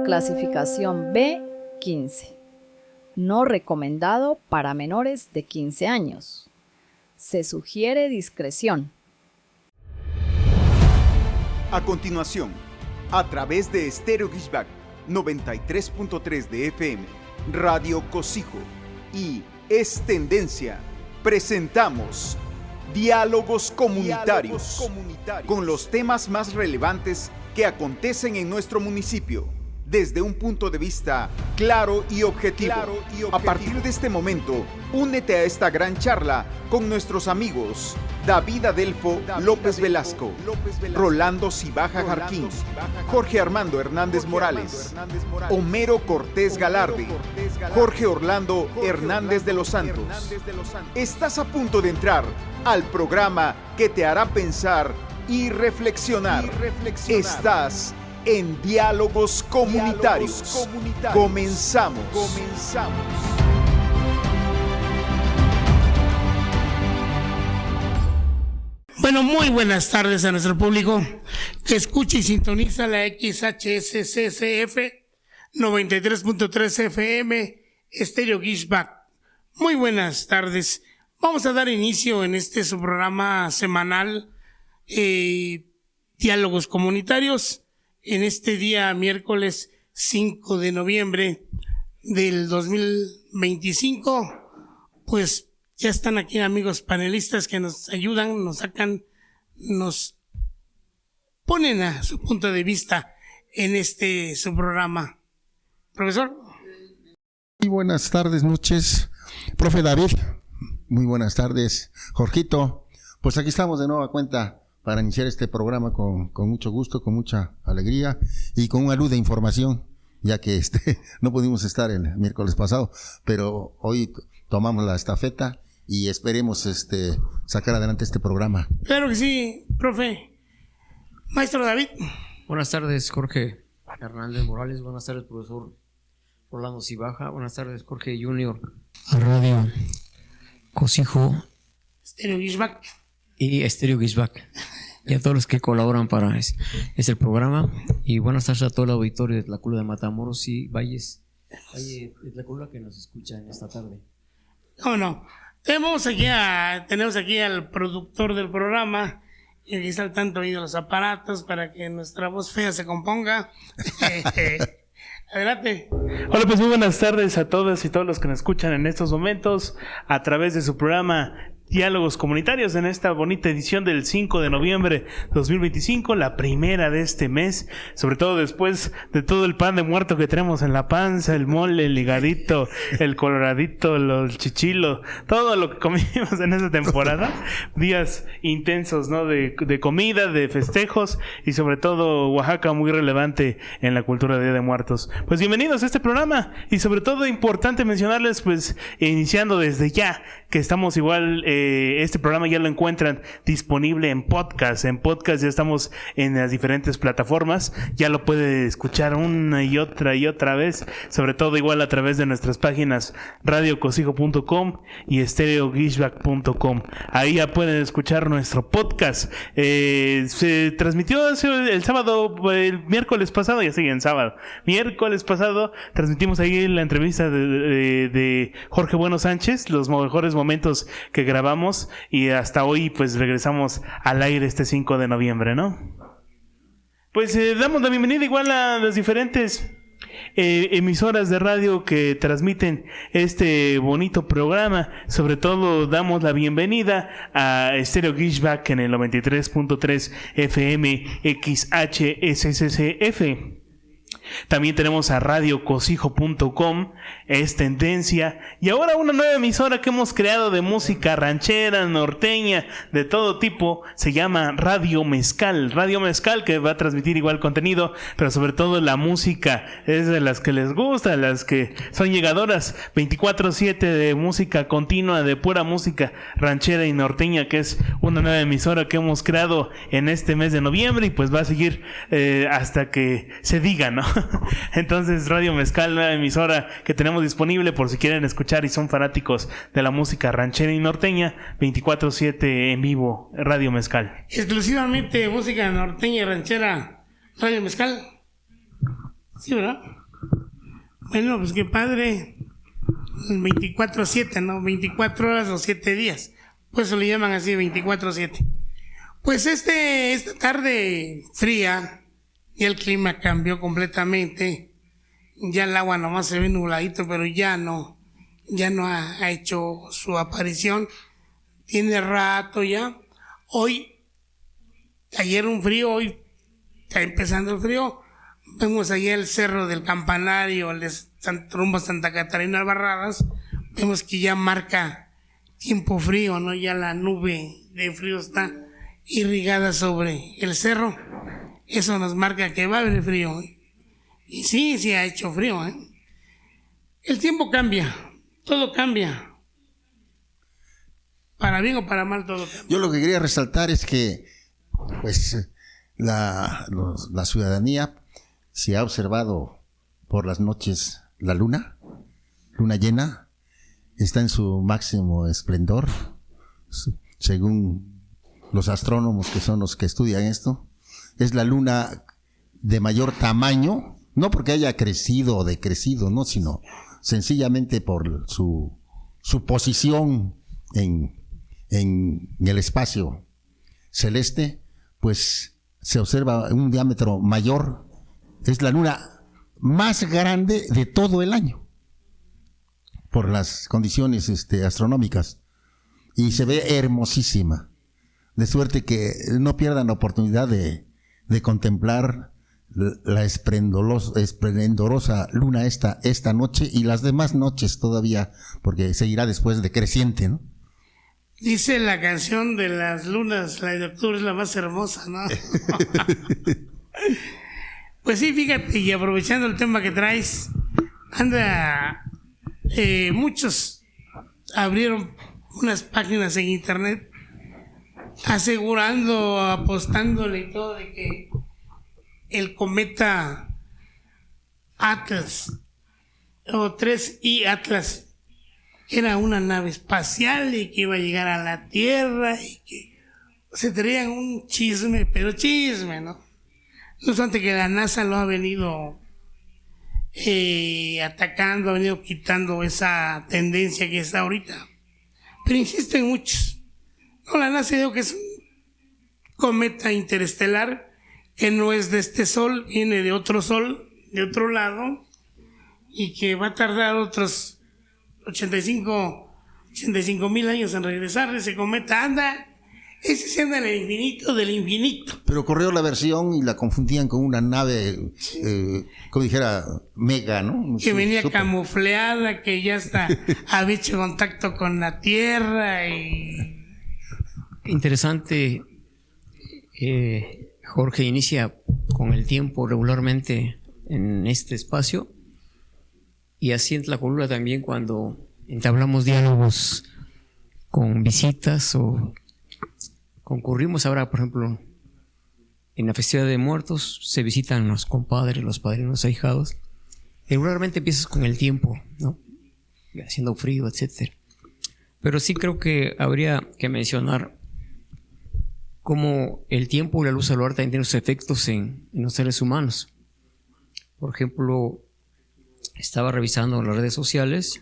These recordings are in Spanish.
Clasificación B15. No recomendado para menores de 15 años. Se sugiere discreción. A continuación, a través de Estéreo Guishback 93.3 de FM, Radio Cosijo y Es Tendencia, presentamos Diálogos Comunitarios con los temas más relevantes que acontecen en nuestro municipio, desde un punto de vista claro y objetivo. A partir de este momento, únete a esta gran charla con nuestros amigos David Adelfo López Velasco, Rolando Cibaja Jarquín, Jorge Armando Hernández Morales, Homero Cortés Galarde, Jorge Orlando Hernández de los Santos. Estás a punto de entrar al programa que te hará pensar y reflexionar. Estás en Diálogos Comunitarios. Comenzamos. Bueno, muy buenas tardes a nuestro público que escucha y sintoniza la XHSCCF 93.3 FM Estéreo Guishback. Muy buenas tardes. Vamos a dar inicio en este su programa semanal Diálogos Comunitarios en este día miércoles 5 de noviembre del 2025. Pues ya están aquí amigos panelistas que nos ayudan, nos sacan, nos ponen a su punto de vista en su programa. Profesor. Muy buenas tardes, noches. Profe David, muy buenas tardes. Jorgito, pues aquí estamos de nueva cuenta para iniciar este programa con mucho gusto, con mucha alegría y con una luz de información, ya que no pudimos estar el miércoles pasado, pero hoy tomamos la estafeta y esperemos sacar adelante este programa. Claro que sí, profe. Maestro David. Buenas tardes, Jorge Hernández Morales. Buenas tardes, profesor Rolando Cibaja. Buenas tardes, Jorge Junior. A Radio Cosijo. Estéreo Guishback. Y Estéreo Guishback. Y a todos los que colaboran para el programa. Y buenas tardes a todo el auditorio de Tlacula de Matamoros y Valles. Valle de Tlacula que nos escucha en esta tarde. No. Tenemos aquí al productor del programa, y aquí está al tanto de los aparatos para que nuestra voz fea se componga. Adelante. Hola, pues muy buenas tardes a todas y todos los que nos escuchan en estos momentos a través de su programa Diálogos Comunitarios en esta bonita edición del 5 de noviembre 2025, la primera de este mes, sobre todo después de todo el pan de muerto que tenemos en la panza, el mole, el ligadito, el coloradito, el chichilo, todo lo que comimos en esta temporada, días intensos, ¿no? De comida, de festejos y sobre todo Oaxaca muy relevante en la cultura de Día de Muertos. Pues bienvenidos a este programa y sobre todo importante mencionarles, pues iniciando desde ya, que estamos igual este programa ya lo encuentran disponible en podcast. En podcast ya estamos en las diferentes plataformas. Ya lo puede escuchar una y otra vez. Sobre todo igual a través de nuestras páginas radiocosijo.com y estereoguishback.com. Ahí ya pueden escuchar nuestro podcast. Se transmitió el sábado, el miércoles pasado, ya sigue en sábado. Miércoles pasado transmitimos ahí la entrevista de Jorge Bueno Sánchez, los mejores momentos que grabamos, y hasta hoy pues regresamos al aire este 5 de noviembre, ¿no? Pues damos la bienvenida igual a las diferentes emisoras de radio que transmiten este bonito programa. Sobre todo damos la bienvenida a Estéreo Guishback en el 93.3 FM XHSCCF. También tenemos a radiocosijo.com, Es Tendencia, y ahora una nueva emisora que hemos creado de música ranchera, norteña, de todo tipo, se llama Radio Mezcal. Radio Mezcal, que va a transmitir igual contenido, pero sobre todo la música es de las que les gusta, las que son llegadoras, 24/7 de música continua, de pura música ranchera y norteña, que es una nueva emisora que hemos creado en este mes de noviembre y pues va a seguir hasta que se diga, ¿no? Entonces Radio Mezcal, nueva emisora que tenemos disponible por si quieren escuchar y son fanáticos de la música ranchera y norteña, 24/7 en vivo, Radio Mezcal. Exclusivamente música norteña y ranchera, Radio Mezcal. Sí, ¿verdad? Bueno, pues qué padre. 24/7, ¿no? 24 horas o 7 días. Pues se le llaman así, 24/7. Pues esta tarde fría, ya el clima cambió completamente. Ya el agua nomás se ve nubladito, pero ya no ha hecho su aparición. Tiene rato ya. Ayer un frío, hoy está empezando el frío. Vemos allá el cerro del Campanario, el de rumbo a Santa Catarina Albarradas. Vemos que ya marca tiempo frío, ¿no? Ya la nube de frío está irrigada sobre el cerro. Eso nos marca que va a haber frío. Y sí ha hecho frío, ¿eh? El tiempo cambia, todo cambia. Para bien o para mal, todo cambia. Yo lo que quería resaltar es que, pues, la ciudadanía, si ha observado por las noches la luna llena, está en su máximo esplendor, según los astrónomos que son los que estudian esto. Es la luna de mayor tamaño, no porque haya crecido o decrecido, no, sino sencillamente por su posición en el espacio celeste, pues se observa un diámetro mayor. Es la luna más grande de todo el año por las condiciones astronómicas, y se ve hermosísima, de suerte que no pierdan la oportunidad de contemplar la esplendorosa luna esta noche y las demás noches todavía, porque seguirá después decreciente, ¿no? Dice la canción de las lunas, la de octubre es la más hermosa, ¿no? Pues sí, fíjate, y aprovechando el tema que traes, muchos abrieron unas páginas en internet asegurando, apostándole y todo de que el cometa Atlas o 3I Atlas era una nave espacial y que iba a llegar a la Tierra, y que se traían un chisme, pero chisme, ¿no? No obstante que la NASA lo ha venido atacando, ha venido quitando esa tendencia que está ahorita. Pero insisten muchos. No, la NASA dijo que es un cometa interestelar que no es de este sol, viene de otro sol, de otro lado, y que va a tardar otros 85,000 años en regresar. Ese cometa ese se anda en el infinito del infinito. Pero corrió la versión y la confundían con una nave, como dijera, mega, ¿no? Que venía camufleada, que ya hasta había hecho contacto con la Tierra. Interesante, Jorge inicia con el tiempo regularmente en este espacio, y así en Tlacolula también, cuando entablamos diálogos con visitas o concurrimos ahora, por ejemplo, en la festividad de muertos, se visitan los compadres, los padrinos, ahijados. Regularmente empiezas con el tiempo, ¿no? Haciendo frío, etcétera. Pero sí creo que habría que mencionar cómo el tiempo y la luz solar también tienen sus efectos en los seres humanos. Por ejemplo, estaba revisando las redes sociales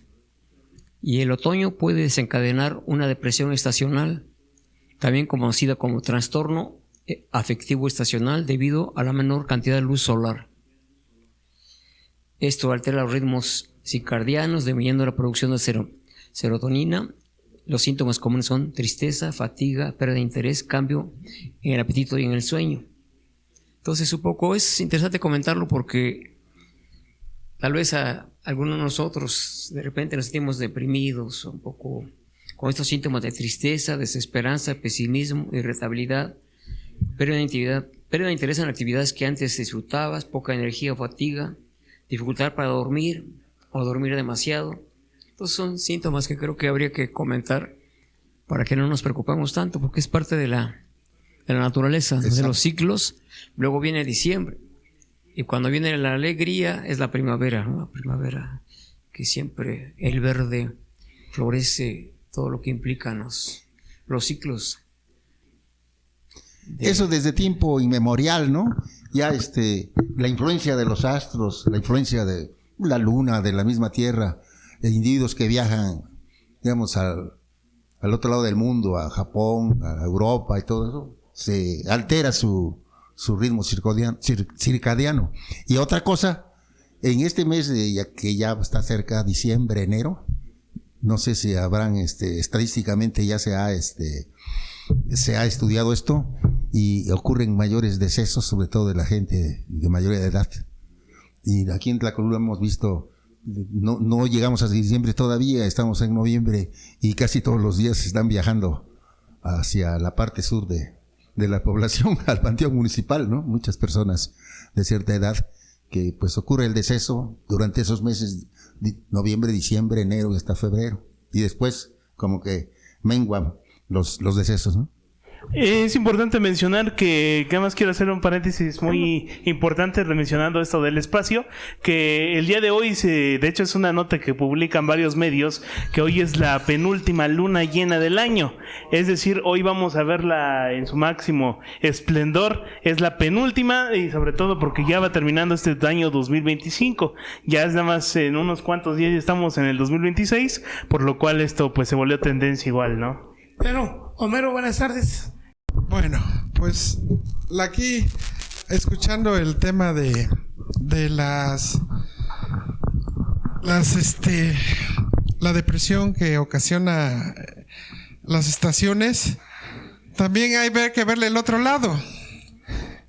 y el otoño puede desencadenar una depresión estacional, también conocida como trastorno afectivo estacional, debido a la menor cantidad de luz solar. Esto altera los ritmos circadianos, disminuyendo la producción de serotonina. Los síntomas comunes son tristeza, fatiga, pérdida de interés, cambio en el apetito y en el sueño. Entonces, un poco es interesante comentarlo porque tal vez a algunos de nosotros de repente nos sentimos deprimidos, un poco con estos síntomas de tristeza, desesperanza, pesimismo, irritabilidad, pérdida de interés en actividades que antes disfrutabas, poca energía o fatiga, dificultad para dormir o dormir demasiado. Entonces son síntomas que creo que habría que comentar para que no nos preocupemos tanto, porque es parte de la naturaleza, de los ciclos. Luego viene diciembre, y cuando viene la alegría es la primavera, ¿no? La primavera, que siempre el verde florece, todo lo que implican los ciclos. Eso desde tiempo inmemorial, ¿no? ya la influencia de los astros, la influencia de la luna, de la misma Tierra, de individuos que viajan, digamos, al otro lado del mundo, a Japón, a Europa y todo eso, se altera su ritmo circadiano. Y otra cosa, en este mes que ya está cerca, diciembre, enero, no sé si habrán, estadísticamente ya se ha estudiado esto, y ocurren mayores decesos, sobre todo de la gente de mayoría de edad. Y aquí en Tlacolula hemos visto, no llegamos a diciembre todavía, estamos en noviembre, y casi todos los días están viajando hacia la parte sur de la población, al panteón municipal, ¿no? Muchas personas de cierta edad, que pues ocurre el deceso durante esos meses, noviembre, diciembre, enero y hasta febrero. Y después como que menguan los decesos, ¿no? Es importante mencionar que además quiero hacer un paréntesis muy importante mencionando esto del espacio, que el día de hoy, de hecho es una nota que publican varios medios, que hoy es la penúltima luna llena del año, es decir, hoy vamos a verla en su máximo esplendor, es la penúltima, y sobre todo porque ya va terminando este año 2025, ya es nada más en unos cuantos días, ya estamos en el 2026, por lo cual esto pues se volvió tendencia igual, ¿no? Claro, Homero, buenas tardes. Bueno, pues aquí escuchando el tema de la depresión que ocasiona las estaciones, también hay que verle el otro lado.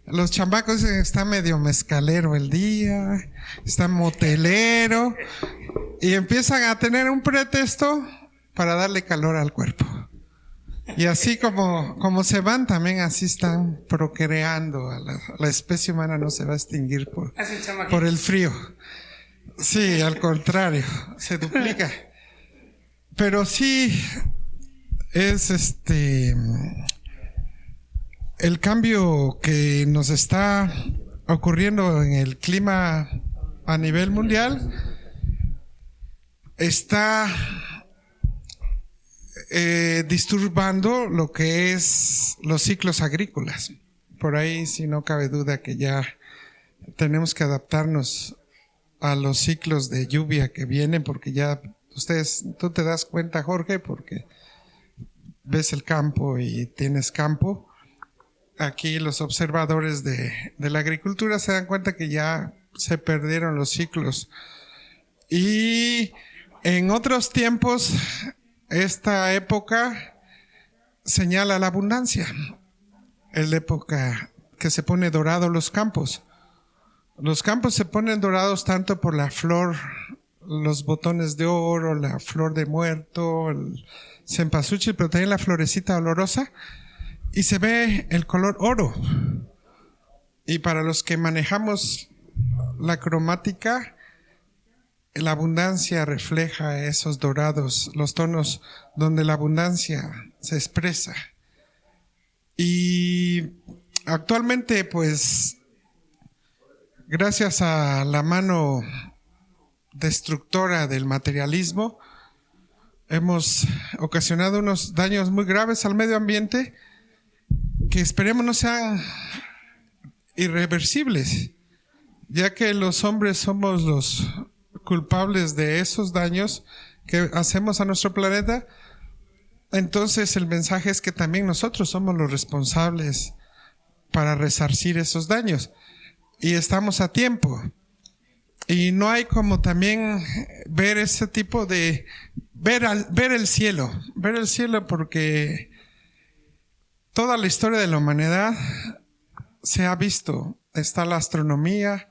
Los chamacos dicen, está medio mezcalero el día, está motelero, y empiezan a tener un pretexto para darle calor al cuerpo. Y así como se van, también así están procreando. La especie humana no se va a extinguir por el frío. Sí, al contrario, se duplica. Pero sí es el cambio que nos está ocurriendo en el clima a nivel mundial está disturbando lo que es los ciclos agrícolas. Por ahí sí no cabe duda que ya tenemos que adaptarnos a los ciclos de lluvia que vienen, porque ya tú te das cuenta, Jorge, porque ves el campo y tienes campo. Aquí los observadores de la agricultura se dan cuenta que ya se perdieron los ciclos. Y en otros tiempos, esta época señala la abundancia. Es la época que se pone dorado los campos. Los campos se ponen dorados tanto por la flor, los botones de oro, la flor de muerto, el cempasúchil, pero también la florecita olorosa, y se ve el color oro. Y para los que manejamos la cromática, la abundancia refleja esos dorados, los tonos donde la abundancia se expresa. Y actualmente, pues, gracias a la mano destructora del materialismo, hemos ocasionado unos daños muy graves al medio ambiente que esperemos no sean irreversibles, ya que los hombres somos los culpables de esos daños que hacemos a nuestro planeta. Entonces el mensaje es que también nosotros somos los responsables para resarcir esos daños, y estamos a tiempo. Y no hay como también ver ese tipo de ver el cielo, porque toda la historia de la humanidad se ha visto, está la astronomía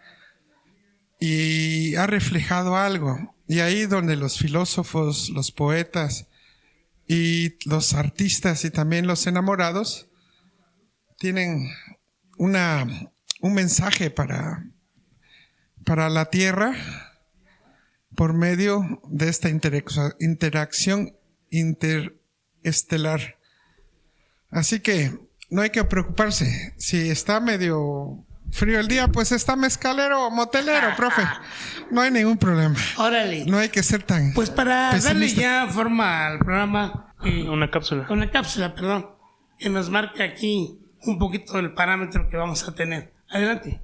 y ha reflejado algo. Y ahí donde los filósofos, los poetas y los artistas y también los enamorados tienen un mensaje para la Tierra por medio de esta interacción interestelar. Así que no hay que preocuparse. Si está medio frío el día, pues está mezcalero o motelero, profe. No hay ningún problema. Órale. No hay que ser tan Pues para pesimista. darle ya forma al programa, Una cápsula, que nos marque aquí un poquito el parámetro que vamos a tener. Adelante.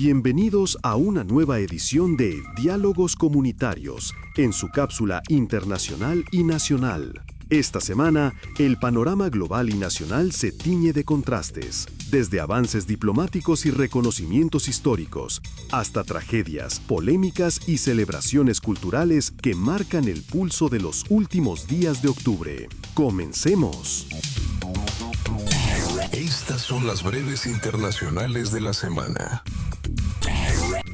Bienvenidos a una nueva edición de Diálogos Comunitarios, en su cápsula internacional y nacional. Esta semana, el panorama global y nacional se tiñe de contrastes, desde avances diplomáticos y reconocimientos históricos, hasta tragedias, polémicas y celebraciones culturales que marcan el pulso de los últimos días de octubre. ¡Comencemos! Estas son las breves internacionales de la semana.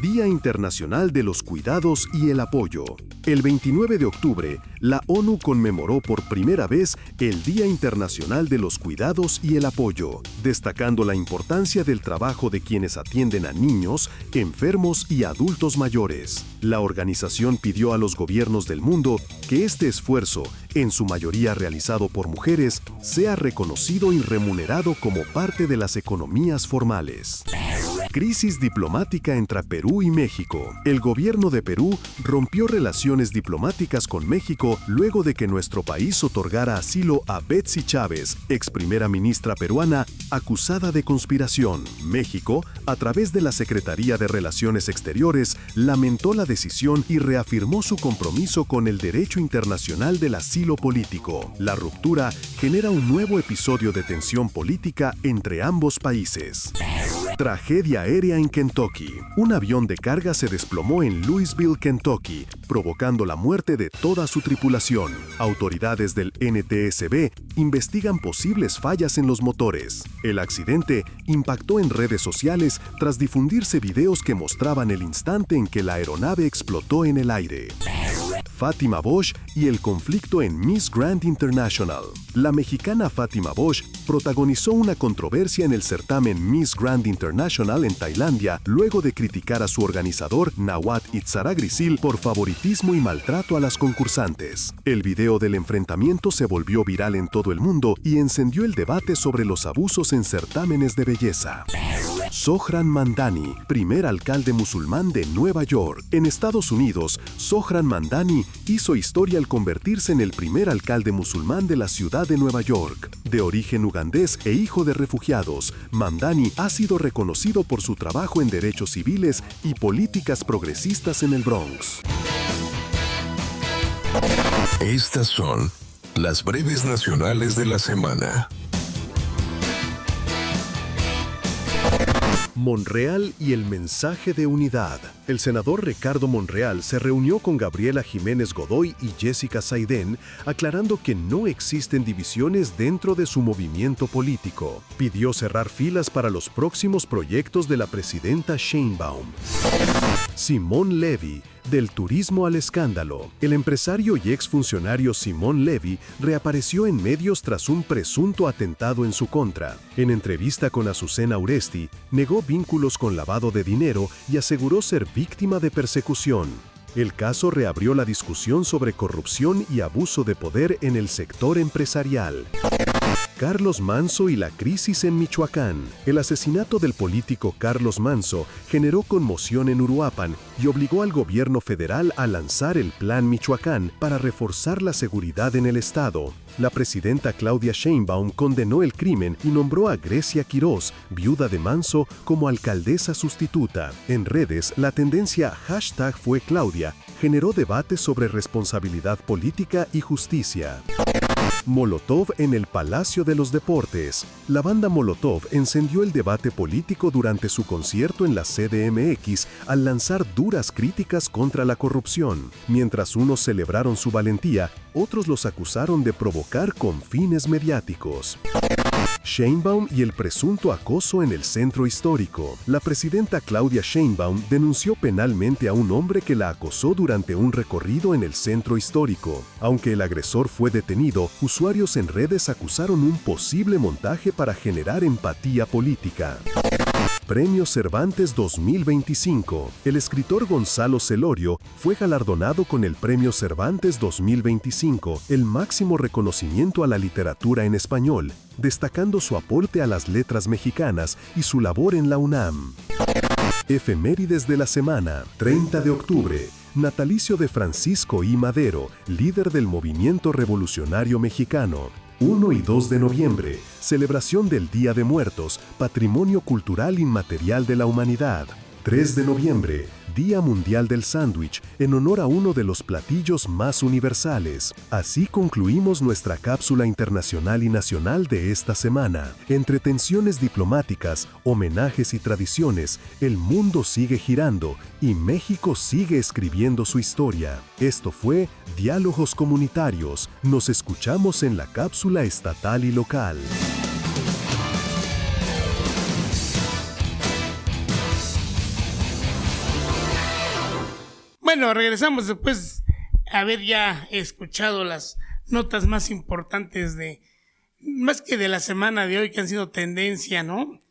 Día Internacional de los Cuidados y el Apoyo. El 29 de octubre, la ONU conmemoró por primera vez el Día Internacional de los Cuidados y el Apoyo, destacando la importancia del trabajo de quienes atienden a niños, enfermos y adultos mayores. La organización pidió a los gobiernos del mundo que este esfuerzo, en su mayoría realizado por mujeres, sea reconocido y remunerado como parte de las economías formales. Crisis diplomática entre Perú y México. El gobierno de Perú rompió relaciones diplomáticas con México luego de que nuestro país otorgara asilo a Betsy Chávez, ex primera ministra peruana, acusada de conspiración. México, a través de la Secretaría de Relaciones Exteriores, lamentó la decisión y reafirmó su compromiso con el derecho internacional del asilo político. La ruptura genera un nuevo episodio de tensión política entre ambos países. Tragedia aérea en Kentucky. Un avión de carga se desplomó en Louisville, Kentucky, provocando la muerte de toda su tripulación. Autoridades del NTSB investigan posibles fallas en los motores. El accidente impactó en redes sociales tras difundirse videos que mostraban el instante en que la aeronave explotó en el aire. Fátima Bosch y el conflicto en Miss Grand International. La mexicana Fátima Bosch protagonizó una controversia en el certamen Miss Grand International en Tailandia luego de criticar a su organizador Nawat Itzaragrisil por favoritismo y maltrato a las concursantes. El video del enfrentamiento se volvió viral en todo el mundo y encendió el debate sobre los abusos en certámenes de belleza. Zohran Mamdani, primer alcalde musulmán de Nueva York. En Estados Unidos, Zohran Mamdani hizo historia al convertirse en el primer alcalde musulmán de la ciudad de Nueva York. De origen ugandés e hijo de refugiados, Mamdani ha sido reconocido por su trabajo en derechos civiles y políticas progresistas en el Bronx. Estas son las breves nacionales de la semana. Monreal y el mensaje de unidad. El senador Ricardo Monreal se reunió con Gabriela Jiménez Godoy y Jessica Saidén, aclarando que no existen divisiones dentro de su movimiento político. Pidió cerrar filas para los próximos proyectos de la presidenta Sheinbaum. Simón Levy, del turismo al escándalo. El empresario y exfuncionario Simón Levy reapareció en medios tras un presunto atentado en su contra. En entrevista con Azucena Uresti, negó vínculos con lavado de dinero y aseguró ser víctima de persecución. El caso reabrió la discusión sobre corrupción y abuso de poder en el sector empresarial. Carlos Manso y la crisis en Michoacán. El asesinato del político Carlos Manso generó conmoción en Uruapan y obligó al gobierno federal a lanzar el Plan Michoacán para reforzar la seguridad en el estado. La presidenta Claudia Sheinbaum condenó el crimen y nombró a Grecia Quirós, viuda de Manso, como alcaldesa sustituta. En redes, la tendencia #FueClaudia generó debates sobre responsabilidad política y justicia. Molotov en el Palacio de los Deportes. La banda Molotov encendió el debate político durante su concierto en la CDMX al lanzar duras críticas contra la corrupción. Mientras unos celebraron su valentía, otros los acusaron de provocar con fines mediáticos. Sheinbaum y el presunto acoso en el centro histórico. La presidenta Claudia Sheinbaum denunció penalmente a un hombre que la acosó durante un recorrido en el centro histórico. Aunque el agresor fue detenido, usuarios en redes acusaron un posible montaje para generar empatía política. Premio Cervantes 2025. El escritor Gonzalo Celorio fue galardonado con el Premio Cervantes 2025, el máximo reconocimiento a la literatura en español, destacando su aporte a las letras mexicanas y su labor en la UNAM. Efemérides de la semana. 30 de octubre. Natalicio de Francisco I. Madero, líder del movimiento revolucionario mexicano. 1 y 2 de noviembre, celebración del Día de Muertos, Patrimonio Cultural Inmaterial de la Humanidad. 3 de noviembre, Día Mundial del Sándwich, en honor a uno de los platillos más universales. Así concluimos nuestra cápsula internacional y nacional de esta semana. Entre tensiones diplomáticas, homenajes y tradiciones, el mundo sigue girando y México sigue escribiendo su historia. Esto fue Diálogos Comunitarios. Nos escuchamos en la cápsula estatal y local. Bueno, regresamos después de haber ya escuchado las notas más importantes más que de la semana de hoy, que han sido tendencia, ¿no?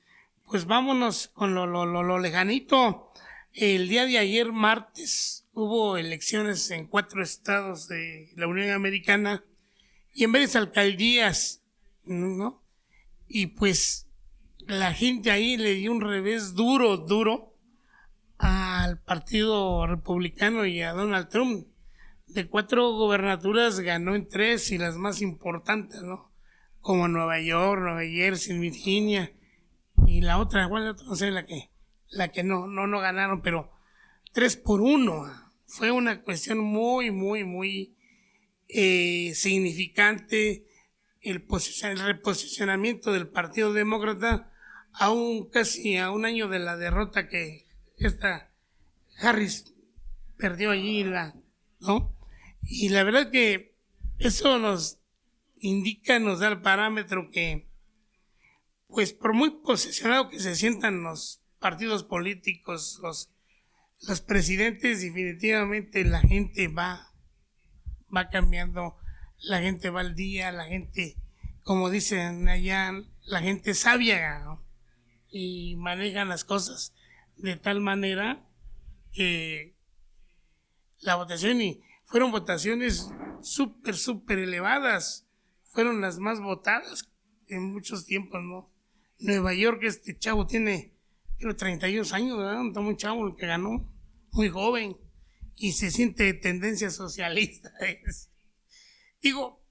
Pues vámonos con lo lejanito. El día de ayer, martes, hubo elecciones en 4 estados de la Unión Americana y en varias alcaldías, ¿no? Y pues la gente ahí le dio un revés duro al Partido Republicano y a Donald Trump. De 4 gobernaturas ganó en 3 y las más importantes, ¿no? Como Nueva York, Nueva Jersey, Virginia y la otra, ¿cuál? No sé, la que no ganaron, pero 3-1. Fue una cuestión muy significante el reposicionamiento del Partido Demócrata casi a un año de la derrota que esta Harris perdió allí, ¿no? Y la verdad que eso nos indica, nos da el parámetro que, pues por muy posesionados que se sientan los partidos políticos, los presidentes, definitivamente la gente va cambiando, la gente va al día, la gente, como dicen allá, la gente sabia, ¿no? Y manejan las cosas de tal manera que la votación, y fueron votaciones súper elevadas, fueron las más votadas en muchos tiempos, ¿no? Nueva York, este chavo tiene, creo, 32 años, ¿verdad? Está muy chavo el que ganó, muy joven, y se siente de tendencia socialista. Digo,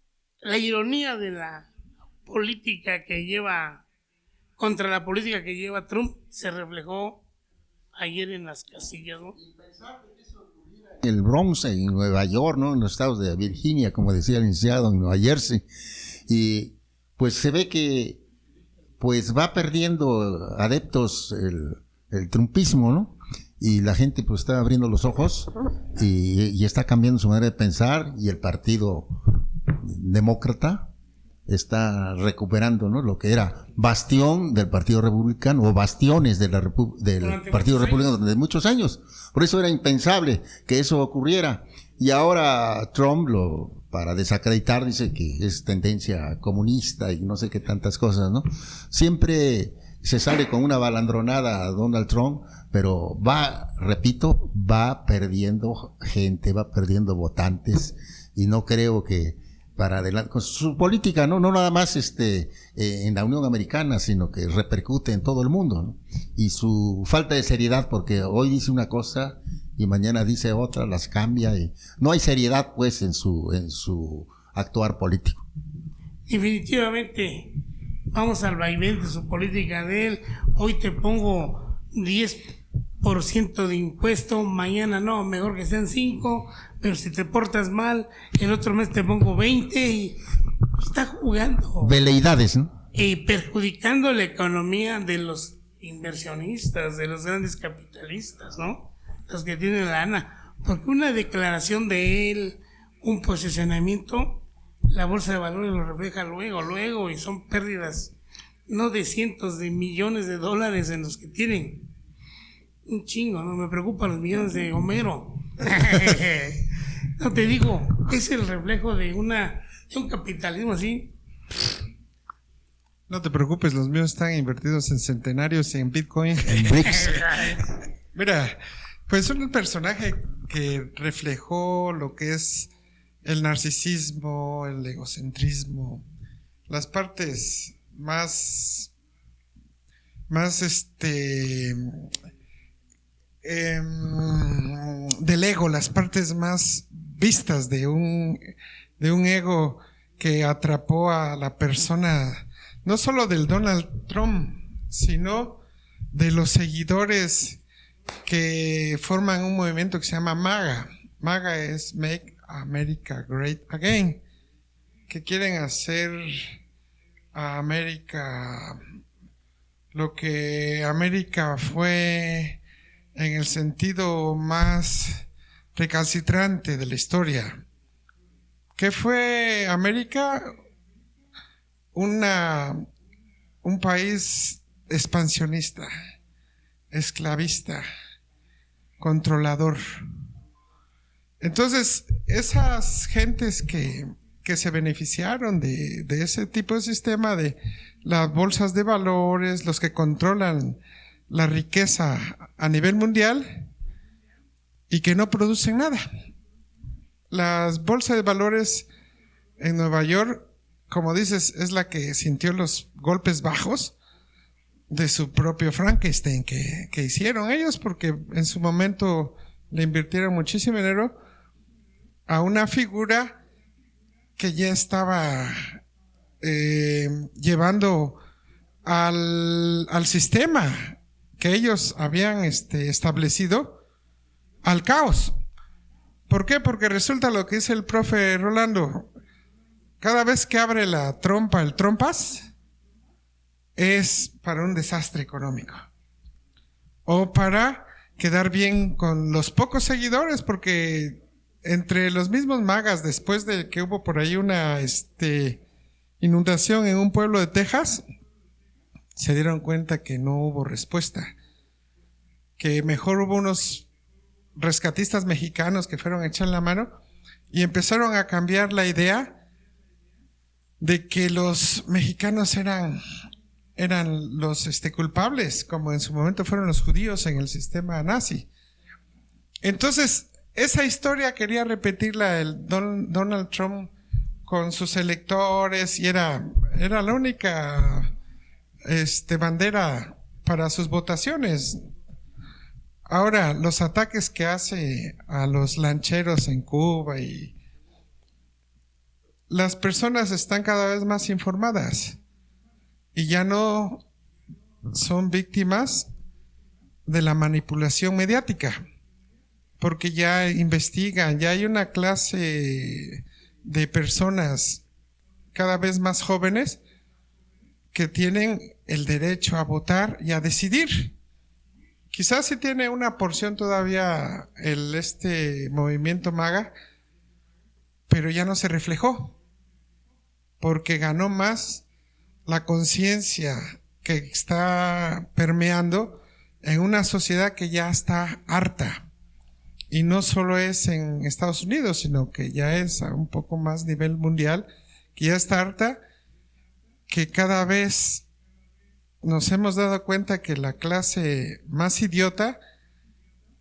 la ironía de la política que lleva, contra la política que lleva Trump, se reflejó ayer en las casillas, ¿no? El Bronx en Nueva York, ¿no? En los estados de Virginia, como decía el licenciado, en Nueva Jersey. Y pues se ve que pues va perdiendo adeptos el trumpismo, ¿no? Y la gente pues está abriendo los ojos y está cambiando su manera de pensar, y el Partido Demócrata está recuperando, ¿no? Lo que era bastión del Partido Republicano, o bastiones del Partido Republicano durante muchos años. Por eso era impensable que eso ocurriera. Y ahora Trump, para desacreditar, dice que es tendencia comunista y no sé qué tantas cosas, ¿no? Siempre se sale con una balandronada a Donald Trump, pero va perdiendo gente, va perdiendo votantes, y no creo que para adelante con su política, no nada más en la Unión Americana, sino que repercute en todo el mundo, ¿no? Y su falta de seriedad, porque hoy dice una cosa y mañana dice otra, las cambia, y no hay seriedad pues en su actuar político. Definitivamente vamos al vaivén de su política de él. Hoy te pongo 10% de impuesto, mañana no, mejor que sean 5, pero si te portas mal, el otro mes te pongo 20, y está jugando. Veleidades, ¿no? Y perjudicando la economía de los inversionistas, de los grandes capitalistas, ¿no? Los que tienen lana. Porque una declaración de él, un posicionamiento, la bolsa de valores lo refleja luego, y son pérdidas no de cientos de millones de dólares en los que tienen. Un chingo, no me preocupan los millones de Homero. No te digo, es el reflejo de un capitalismo así. No te preocupes, los míos están invertidos en centenarios y en Bitcoin. En BRICS. Mira, pues un personaje que reflejó lo que es el narcisismo, el egocentrismo, las partes más del ego, las partes más vistas de un ego que atrapó a la persona, no solo del Donald Trump, sino de los seguidores que forman un movimiento que se llama MAGA. MAGA es Make America Great Again, que quieren hacer a América lo que América fue en el sentido más recalcitrante de la historia. ¿Qué fue América? Un país expansionista, esclavista, controlador. Entonces, esas gentes que se beneficiaron de ese tipo de sistema, de las bolsas de valores, los que controlan la riqueza a nivel mundial y que no producen nada. Las bolsas de valores en Nueva York, como dices, es la que sintió los golpes bajos de su propio Frankenstein que hicieron ellos, porque en su momento le invirtieron muchísimo dinero a una figura que ya estaba llevando al sistema que ellos habían establecido al caos. ¿Por qué? Porque resulta lo que dice el profe Rolando: cada vez que abre la trompa el trompas es para un desastre económico o para quedar bien con los pocos seguidores, porque entre los mismos magas, después de que hubo por ahí una inundación en un pueblo de Texas, se dieron cuenta que no hubo respuesta, que mejor hubo unos rescatistas mexicanos que fueron a echar la mano y empezaron a cambiar la idea de que los mexicanos eran los culpables, como en su momento fueron los judíos en el sistema nazi. Entonces, esa historia quería repetirla el Donald Trump con sus electores, y era la única bandera para sus votaciones. Ahora, los ataques que hace a los lancheros en Cuba, y las personas están cada vez más informadas y ya no son víctimas de la manipulación mediática, porque ya investigan, ya hay una clase de personas cada vez más jóvenes que tienen el derecho a votar y a decidir. Quizás sí tiene una porción todavía el movimiento MAGA, pero ya no se reflejó, porque ganó más la conciencia que está permeando en una sociedad que ya está harta. Y no solo es en Estados Unidos, sino que ya es a un poco más nivel mundial, que ya está harta, que cada vez nos hemos dado cuenta que la clase más idiota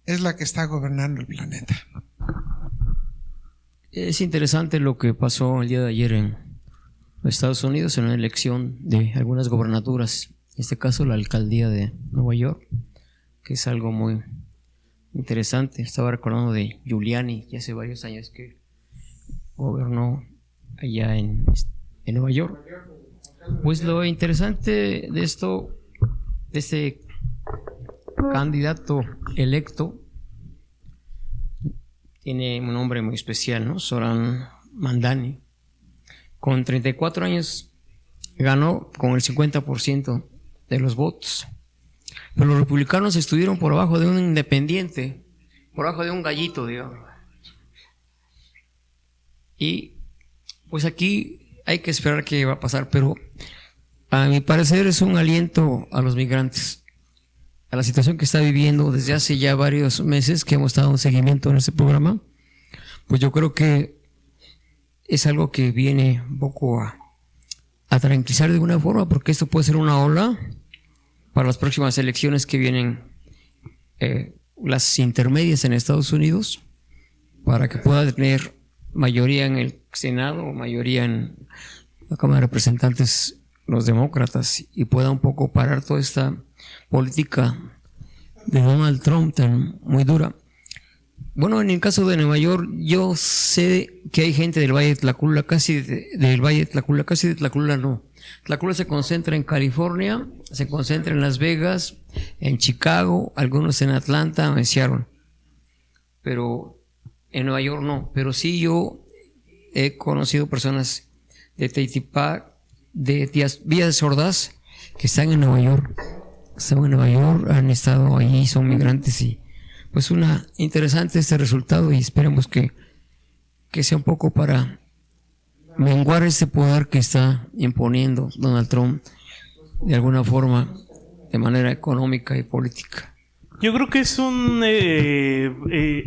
es la que está gobernando el planeta. Es interesante lo que pasó el día de ayer en Estados Unidos en una elección de algunas gobernaturas, en este caso la alcaldía de Nueva York, que es algo muy interesante. Estaba recordando de Giuliani, que hace varios años que gobernó allá en Nueva York. Pues lo interesante de esto, de este candidato electo, tiene un nombre muy especial, ¿no? Zoran Mandani. Con 34 años ganó con el 50% de los votos. Pero los republicanos estuvieron por abajo de un independiente, por abajo de un gallito, digamos. Y pues aquí hay que esperar qué va a pasar, pero a mi parecer es un aliento a los migrantes, a la situación que está viviendo desde hace ya varios meses que hemos dado un seguimiento en este programa. Pues yo creo que es algo que viene un poco a tranquilizar de alguna forma, porque esto puede ser una ola para las próximas elecciones que vienen, las intermedias en Estados Unidos, para que pueda tener mayoría en el Senado o mayoría en la Cámara de Representantes los demócratas, y pueda un poco parar toda esta política de Donald Trump tan muy dura. Bueno, en el caso de Nueva York, yo sé que hay gente del Valle de Tlacula, casi de Tlacula no. Tlacula se concentra en California, se concentra en Las Vegas, en Chicago, algunos en Atlanta, en Seattle, pero en Nueva York no. Pero sí, yo he conocido personas de Teitipac, de Villas Ordaz, que están en Nueva York. Están en Nueva York, han estado ahí, son migrantes, y pues interesante este resultado, y esperemos que sea un poco para menguar este poder que está imponiendo Donald Trump de alguna forma, de manera económica y política. Yo creo que es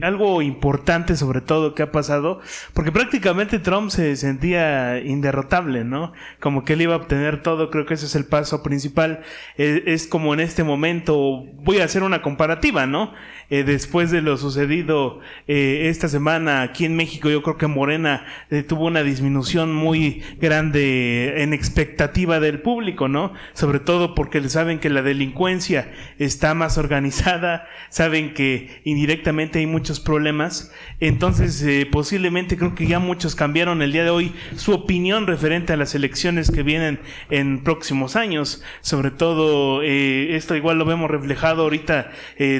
algo importante, sobre todo, que ha pasado, porque prácticamente Trump se sentía inderrotable, ¿no? Como que él iba a obtener todo. Creo que ese es el paso principal. Es como en este momento, voy a hacer una comparativa, ¿no? Después de lo sucedido esta semana aquí en México, yo creo que Morena tuvo una disminución muy grande en expectativa del público, ¿no? Sobre todo porque saben que la delincuencia está más organizada, saben que indirectamente hay muchos problemas. Entonces posiblemente creo que ya muchos cambiaron el día de hoy su opinión referente a las elecciones que vienen en próximos años. Sobre todo esto igual lo vemos reflejado ahorita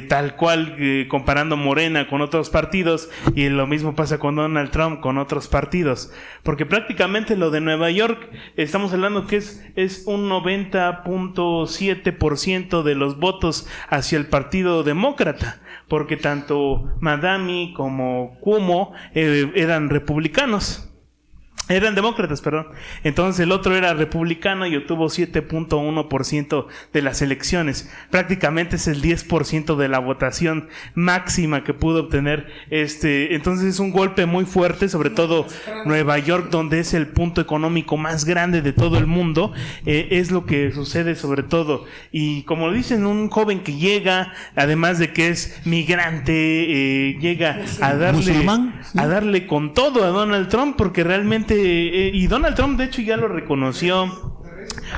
tal cual, comparando Morena con otros partidos, y lo mismo pasa con Donald Trump con otros partidos, porque prácticamente lo de Nueva York estamos hablando que es un 90.7% de los votos hacia el Partido Demócrata, porque tanto Madami como Cuomo eran demócratas, perdón. Entonces el otro era republicano y obtuvo 7.1% de las elecciones. Prácticamente es el 10% de la votación máxima que pudo obtener entonces es un golpe muy fuerte, sobre todo Nueva York, donde es el punto económico más grande de todo el mundo. Es lo que sucede sobre todo. Y como dicen, un joven que llega, además de que es migrante, llega a darle con todo a Donald Trump, porque realmente y Donald Trump de hecho ya lo reconoció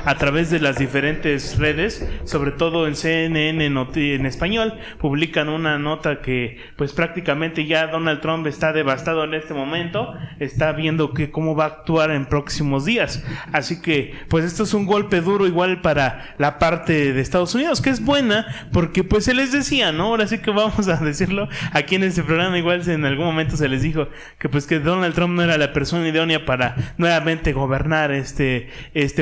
a través de las diferentes redes, sobre todo en CNN en español, publican una nota que pues prácticamente ya Donald Trump está devastado en este momento, está viendo cómo va a actuar en próximos días. Así que pues esto es un golpe duro igual para la parte de Estados Unidos, que es buena, porque pues se les decía, ¿no? Ahora sí que vamos a decirlo aquí en este programa, igual en algún momento se les dijo que pues que Donald Trump no era la persona idónea para nuevamente gobernar este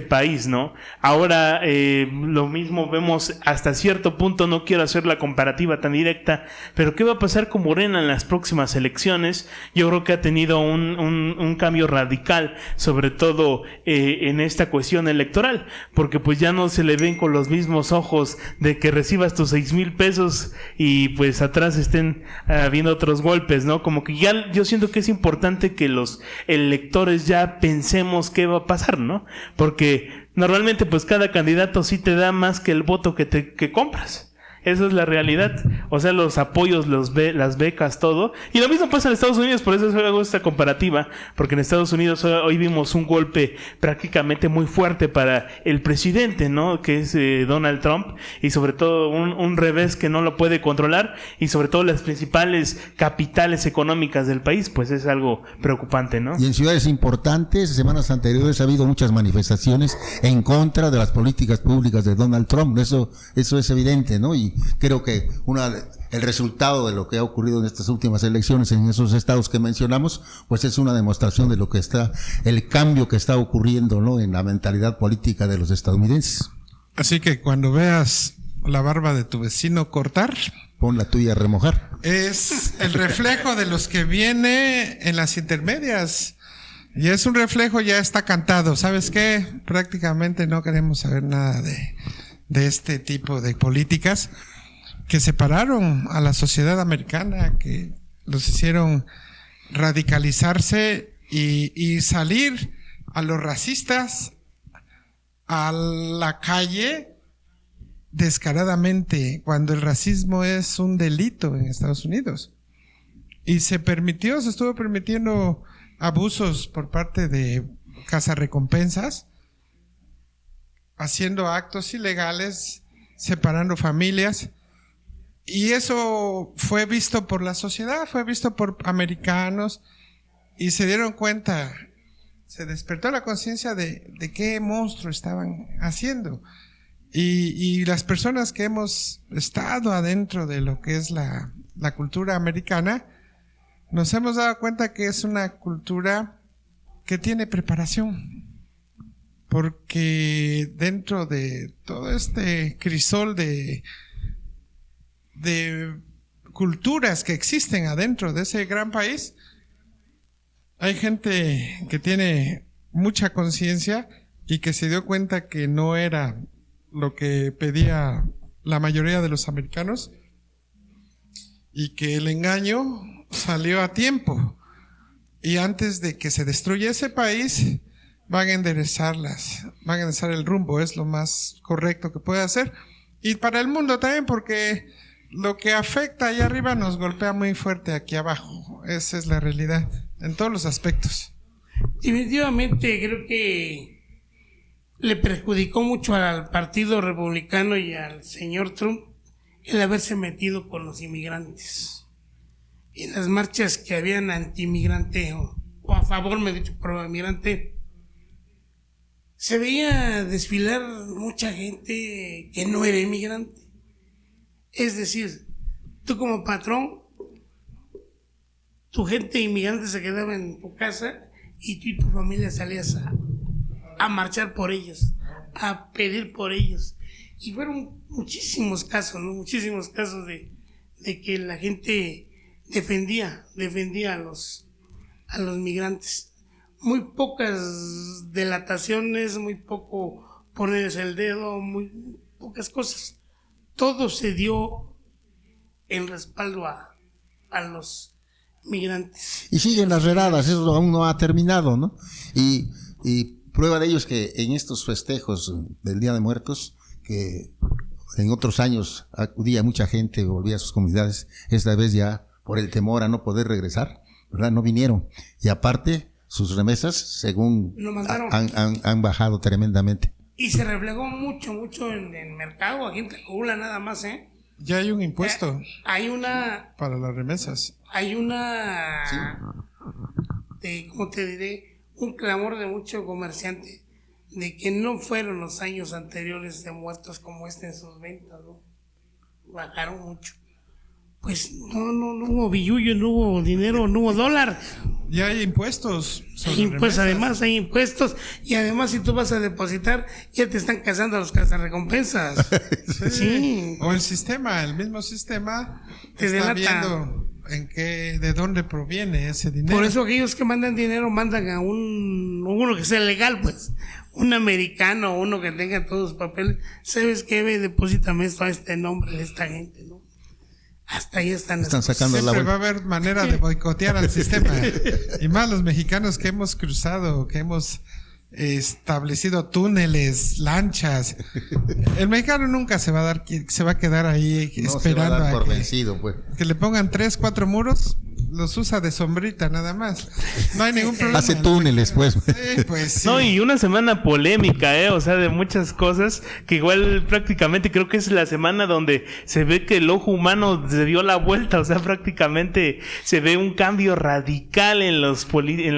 país, ¿no? Ahora lo mismo vemos hasta cierto punto. No quiero hacer la comparativa tan directa, pero ¿qué va a pasar con Morena en las próximas elecciones? Yo creo que ha tenido un cambio radical, sobre todo en esta cuestión electoral, porque pues ya no se le ven con los mismos ojos de que recibas tus 6,000 pesos y pues atrás estén habiendo otros golpes, ¿no? Como que ya yo siento que es importante que los electores ya pensemos qué va a pasar, ¿no? Porque normalmente pues cada candidato sí te da más que el voto que compras. Esa es la realidad. O sea, los apoyos, las becas, todo. Y lo mismo pasa en Estados Unidos. Por eso hago esta comparativa, porque en Estados Unidos hoy vimos un golpe prácticamente muy fuerte para el presidente, ¿no? Que es Donald Trump. Y sobre todo un revés que no lo puede controlar. Y sobre todo las principales capitales económicas del país. Pues es algo preocupante, ¿no? Y en ciudades importantes, semanas anteriores ha habido muchas manifestaciones en contra de las políticas públicas de Donald Trump. Eso es evidente, ¿no? Y creo que el resultado de lo que ha ocurrido en estas últimas elecciones en esos estados que mencionamos, pues es una demostración de lo que el cambio que está ocurriendo, ¿no? En la mentalidad política de los estadounidenses. Así que cuando veas la barba de tu vecino cortar, pon la tuya a remojar. Es el reflejo de los que viene en las intermedias. Y es un reflejo, ya está cantado. ¿Sabes qué? Prácticamente no queremos saber nada de este tipo de políticas que separaron a la sociedad americana, que los hicieron radicalizarse y salir a los racistas a la calle descaradamente, cuando el racismo es un delito en Estados Unidos. Y se estuvo permitiendo abusos por parte de cazarrecompensas, haciendo actos ilegales, separando familias, y eso fue visto por la sociedad, fue visto por americanos, y se dieron cuenta, se despertó la conciencia de qué monstruo estaban haciendo. Y las personas que hemos estado adentro de lo que es la cultura americana, nos hemos dado cuenta que es una cultura que tiene preparación. Porque dentro de todo este crisol de culturas que existen adentro de ese gran país, hay gente que tiene mucha conciencia y que se dio cuenta que no era lo que pedía la mayoría de los americanos y que el engaño salió a tiempo. Y antes de que se destruya ese país, van a enderezar el rumbo, es lo más correcto que puede hacer. Y para el mundo también, porque lo que afecta allá arriba nos golpea muy fuerte aquí abajo. Esa es la realidad, en todos los aspectos. Definitivamente creo que le perjudicó mucho al Partido Republicano y al señor Trump el haberse metido con los inmigrantes. En las marchas que habían anti-inmigrante o a favor, me he dicho, pro-inmigrante, se veía desfilar mucha gente que no era inmigrante. Es decir, tú como patrón, tu gente inmigrante se quedaba en tu casa y tú y tu familia salías a marchar por ellos, a pedir por ellos. Y fueron muchísimos casos, ¿no? Muchísimos casos de que la gente defendía a los migrantes. Muy pocas delataciones, muy poco ponerles el dedo, muy pocas cosas. Todo se dio en respaldo a los migrantes. Y siguen las redadas, eso aún no ha terminado, ¿no? Y prueba de ello es que en estos festejos del Día de Muertos, que en otros años acudía mucha gente, volvía a sus comunidades, esta vez ya por el temor a no poder regresar, ¿verdad? No vinieron. Y aparte, sus remesas, según han bajado tremendamente. Y se reflejó mucho en el mercado, aquí en Tlaxcala nada más, ¿eh? Ya hay un impuesto. Hay una... Para las remesas. Hay una... Sí. ¿Cómo te diré? Un clamor de mucho comerciante de que no fueron los años anteriores de muertos como en sus ventas, ¿no? Bajaron mucho. Pues no hubo billullo, no hubo dinero, no hubo dólar. Ya hay impuestos. Pues además hay impuestos y además si tú vas a depositar ya te están cazando los cazarrecompensas. Sí. O el mismo sistema te está viendo de dónde proviene ese dinero. Por eso aquellos que mandan dinero mandan a uno que sea legal, pues. Un americano, uno que tenga todos los papeles. ¿Sabes qué? Deposítame esto a este nombre de esta gente, ¿no? Hasta ahí están sacando la vuelta. Siempre va a haber manera de boicotear al sistema. Y más los mexicanos que hemos cruzado, que hemos establecido túneles, lanchas. El mexicano nunca se va a quedar ahí esperando se va a dar por vencido, pues. Que le pongan 3, 4 muros. Los usa de sombrita nada más. No hay ningún problema. Hace túneles, pues. Sí, pues sí. No, y una semana polémica, o sea, de muchas cosas, que igual prácticamente creo que es la semana donde se ve que el ojo humano se dio la vuelta, o sea, prácticamente se ve un cambio radical en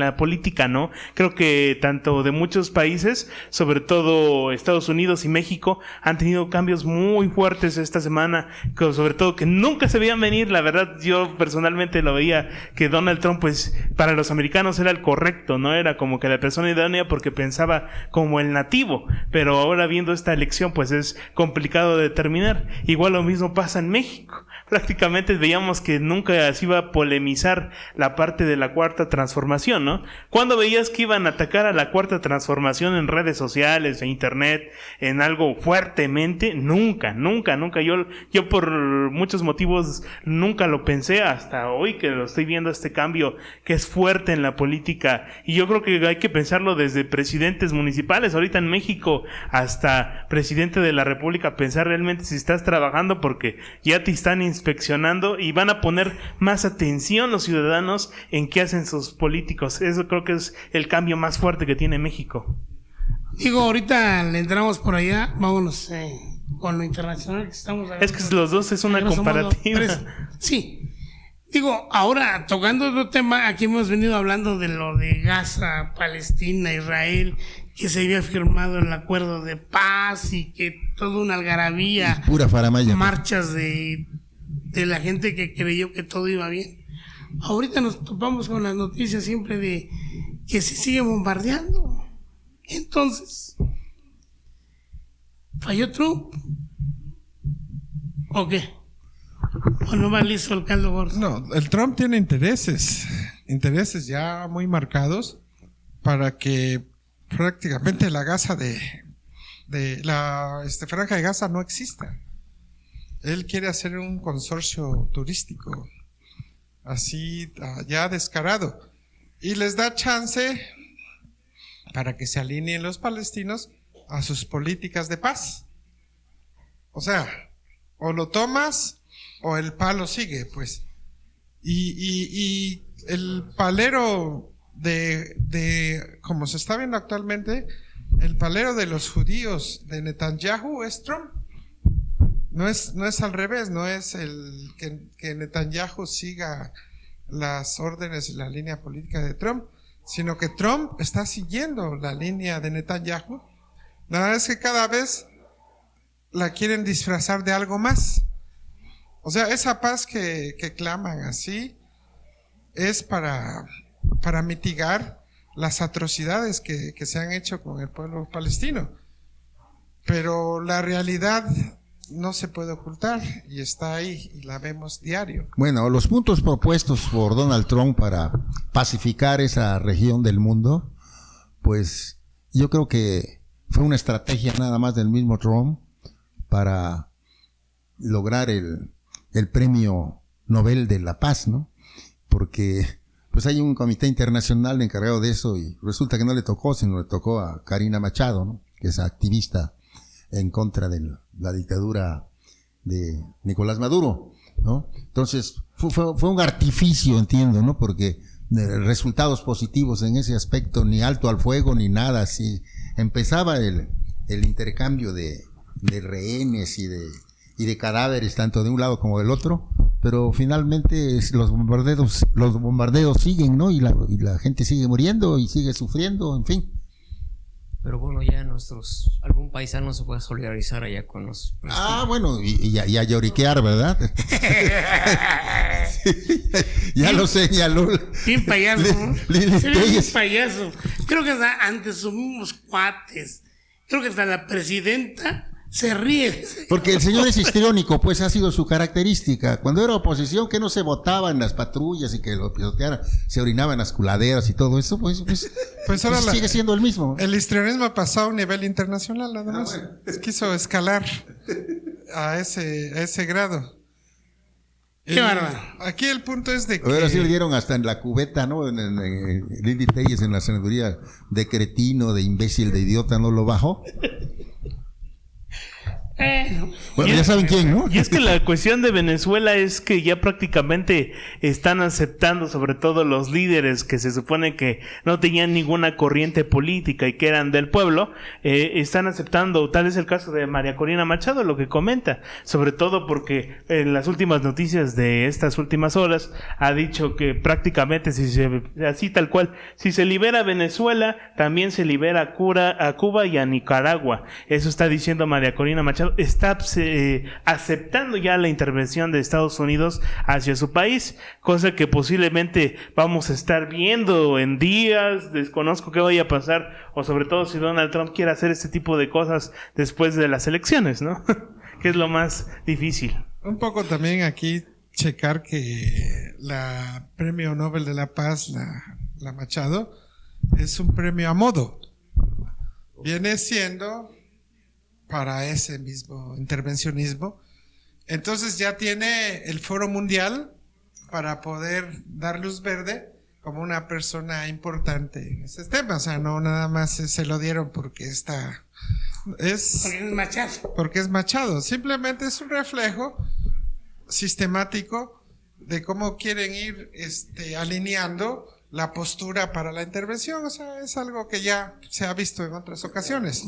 la política, ¿no? Creo que tanto de muchos países, sobre todo Estados Unidos y México, han tenido cambios muy fuertes esta semana, sobre todo que nunca se veían venir. La verdad, yo personalmente lo veía que Donald Trump, pues, para los americanos era el correcto, ¿no? Era como que la persona idónea porque pensaba como el nativo, pero ahora viendo esta elección, pues es complicado de determinar. Igual lo mismo pasa en México. Prácticamente veíamos que nunca se iba a polemizar la parte de la cuarta transformación, ¿no? ¿Cuándo veías que iban a atacar a la cuarta transformación en redes sociales, en internet, en algo fuertemente? Nunca. Yo por muchos motivos nunca lo pensé hasta hoy que lo estoy viendo, este cambio que es fuerte en la política. Y yo creo que hay que pensarlo desde presidentes municipales, ahorita en México, hasta presidente de la República, pensar realmente si estás trabajando, porque ya te están inspeccionando y van a poner más atención los ciudadanos en qué hacen sus políticos. Eso creo que es el cambio más fuerte que tiene México. Digo, ahorita le entramos por allá, vámonos con lo internacional que estamos hablando. Es que los dos es una comparativa. Sí. Digo, ahora, tocando otro tema, aquí hemos venido hablando de lo de Gaza, Palestina, Israel, que se había firmado el acuerdo de paz y que toda una algarabía, pura faramaya, marchas de la gente que creyó que todo iba bien. Ahorita nos topamos con las noticias siempre de que se sigue bombardeando. Entonces, ¿falló Trump? ¿O qué? ¿O no va listo el caldo gordo? No, el Trump tiene intereses ya muy marcados para que prácticamente la Gaza de la franja de Gaza no exista. Él quiere hacer un consorcio turístico así ya descarado y les da chance para que se alineen los palestinos a sus políticas de paz. O sea, o lo tomas o el palo sigue, pues. Y el palero de como se está viendo actualmente, el palero de los judíos de Netanyahu es Trump. No es al revés, no es el que Netanyahu siga las órdenes y la línea política de Trump, sino que Trump está siguiendo la línea de Netanyahu. La verdad es que cada vez la quieren disfrazar de algo más. O sea, esa paz que claman así es para mitigar las atrocidades que se han hecho con el pueblo palestino. Pero la realidad no se puede ocultar y está ahí y la vemos diario. Bueno, los puntos propuestos por Donald Trump para pacificar esa región del mundo, pues yo creo que fue una estrategia nada más del mismo Trump para lograr el premio Nobel de la Paz, ¿no? Porque pues hay un comité internacional encargado de eso y resulta que no le tocó, sino le tocó a Karina Machado, ¿no? Que es activista en contra de la dictadura de Nicolás Maduro, ¿no? Entonces fue un artificio, entiendo, ¿no? Porque resultados positivos en ese aspecto, ni alto al fuego ni nada, así empezaba el intercambio de rehenes y de cadáveres tanto de un lado como del otro, pero finalmente los bombardeos siguen, ¿no? Y la gente sigue muriendo y sigue sufriendo, en fin. Pero bueno, ya algún paisano se puede solidarizar allá con los... bueno, y a lloriquear, ¿verdad? Ya lo señaló. Bien payaso, ¿no? Bien payaso. Creo que hasta antes somos cuates. Creo que hasta la presidenta se ríe. Porque el señor es histriónico, pues ha sido su característica. Cuando era oposición, que no se votaba en las patrullas y que lo pisotearan, se orinaba en las coladeras y todo eso, pues ahora sigue siendo el mismo. El histrionismo ha pasado a un nivel internacional, nada más. Bueno. Quiso escalar a ese grado. Qué bárbaro. Aquí el punto es de que... Ahora sí le dieron hasta en la cubeta, ¿no? En Lili Telles, en la senaduría, de cretino, de imbécil, de idiota, ¿no lo bajó? Bueno, ya saben quién, ¿no? Y es que la cuestión de Venezuela es que ya prácticamente están aceptando, sobre todo los líderes que se supone que no tenían ninguna corriente política y que eran del pueblo, están aceptando, tal es el caso de María Corina Machado, lo que comenta, sobre todo porque en las últimas noticias de estas últimas horas ha dicho que prácticamente, así tal cual, si se libera Venezuela, también se libera a Cuba y a Nicaragua. Eso está diciendo María Corina Machado. Está aceptando ya la intervención de Estados Unidos hacia su país, cosa que posiblemente vamos a estar viendo en días. Desconozco qué vaya a pasar, o sobre todo si Donald Trump quiere hacer este tipo de cosas después de las elecciones, ¿no? Que es lo más difícil. Un poco también aquí checar que la Premio Nobel de la Paz, la Machado, es un premio a modo. Viene siendo para ese mismo intervencionismo. Entonces ya tiene el Foro Mundial para poder dar luz verde como una persona importante en ese tema. O sea, no nada más se lo dieron porque porque es Machado. Simplemente es un reflejo sistemático de cómo quieren ir alineando la postura para la intervención. O sea, es algo que ya se ha visto en otras ocasiones.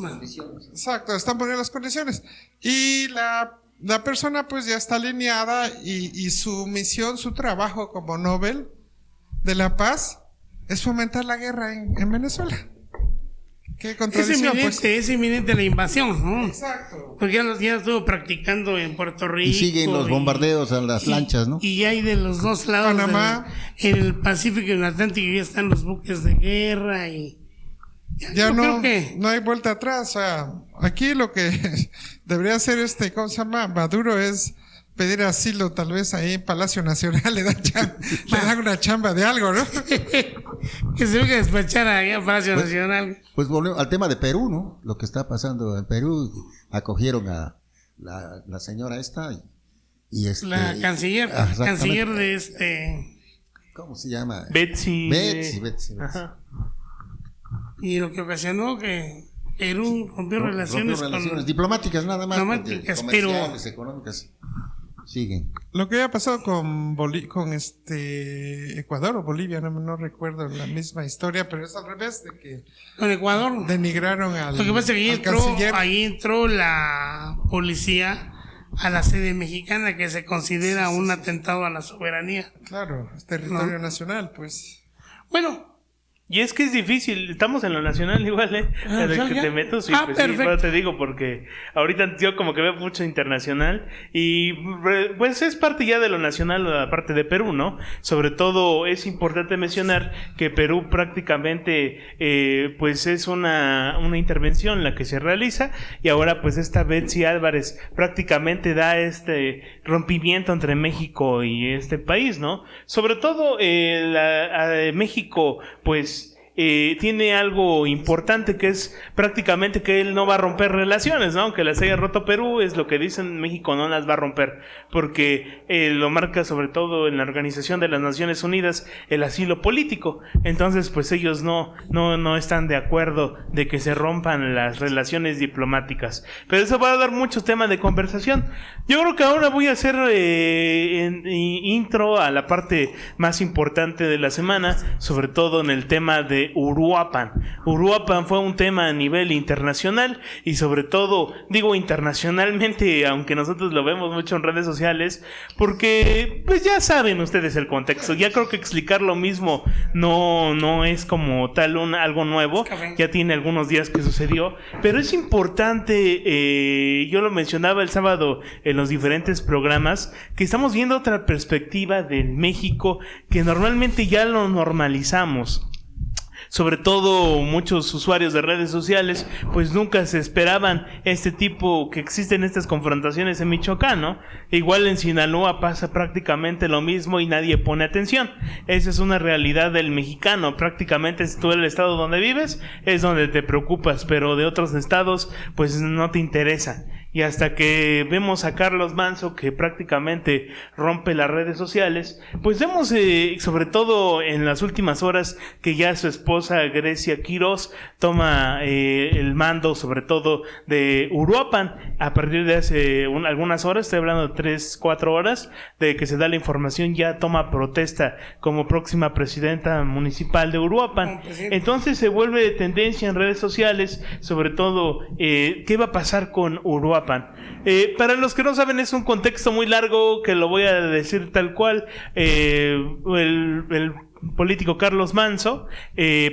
Exacto, están poniendo las condiciones. Y la persona pues ya está alineada y su misión, su trabajo como Nobel de la Paz es fomentar la guerra en Venezuela. qué contradicción, es inminente la invasión, ¿no? Exacto. Porque ya estuvo practicando en Puerto Rico. Y siguen los bombardeos a las lanchas, ¿no? Y hay de los dos lados, Panamá. En el Pacífico y en el Atlántico, ya están los buques de guerra y... Ya yo no, creo que- no hay vuelta atrás. O sea, aquí lo que debería hacer ¿cómo se llama? Maduro es pedir asilo, tal vez ahí en Palacio Nacional le dan una chamba de algo, ¿no? Que se venga a despachar allá a Palacio Nacional. Pues volvemos al tema de Perú, ¿no? Lo que está pasando en Perú, acogieron a la señora esta y La canciller, exactamente. canciller de ¿Cómo se llama? Betsy. Betsy. Ajá. Y lo que ocasionó que Perú rompió relaciones diplomáticas nada más, diplomáticas, porque pero comerciales, económicas siguen. Lo que había pasado con Ecuador o Bolivia, no recuerdo la misma historia, pero es al revés, de que con Ecuador. denigraron al Lo que pasa es que canciller. ahí entró la policía a la sede mexicana, que se considera un atentado a la soberanía. Claro, es territorio nacional, pues. Bueno, Y es que es difícil, estamos en lo nacional igual, Ah, en el ¿ya? que te meto, sí, Ah, pues sí, perfecto. bueno, te digo, porque ahorita yo como que veo mucho internacional y pues es parte ya de lo nacional, la parte de Perú, ¿no? Sobre todo es importante mencionar que Perú prácticamente pues es una intervención la que se realiza y ahora pues esta Betsy Álvarez prácticamente da este rompimiento entre México y este país, ¿no? Sobre todo México pues tiene algo importante que es prácticamente que él no va a romper relaciones, ¿no? Aunque las haya roto Perú, es lo que dicen, México no las va a romper, porque lo marca sobre todo en la Organización de las Naciones Unidas el asilo político. Entonces pues ellos no están de acuerdo de que se rompan las relaciones diplomáticas, pero eso va a dar mucho tema de conversación. Yo creo que ahora voy a hacer intro a la parte más importante de la semana, sobre todo en el tema de Uruapan. Uruapan fue un tema a nivel internacional y sobre todo, digo internacionalmente, aunque nosotros lo vemos mucho en redes sociales, porque pues ya saben ustedes el contexto. Ya creo que explicar lo mismo no es como tal algo nuevo. Ya tiene algunos días que sucedió, pero es importante, yo lo mencionaba el sábado en los diferentes programas, que estamos viendo otra perspectiva del México que normalmente ya lo normalizamos. Sobre todo muchos usuarios de redes sociales pues nunca se esperaban este tipo que existen estas confrontaciones en Michoacán, ¿no? Igual en Sinaloa pasa prácticamente lo mismo y nadie pone atención. Esa es una realidad del mexicano. Prácticamente si tú eres el estado donde vives es donde te preocupas, pero de otros estados pues no te interesa. Y hasta que vemos a Carlos Manzo, que prácticamente rompe las redes sociales, pues vemos sobre todo en las últimas horas que ya su esposa Grecia Quiroz toma el mando sobre todo de Uruapan. A partir de hace algunas horas, estoy hablando de 3-4 horas, de que se da la información, ya toma protesta como próxima presidenta municipal de Uruapan. Entonces se vuelve tendencia en redes sociales, sobre todo qué va a pasar con Uruapan. Para los que no saben, es un contexto muy largo que lo voy a decir tal cual. El político Carlos Manzo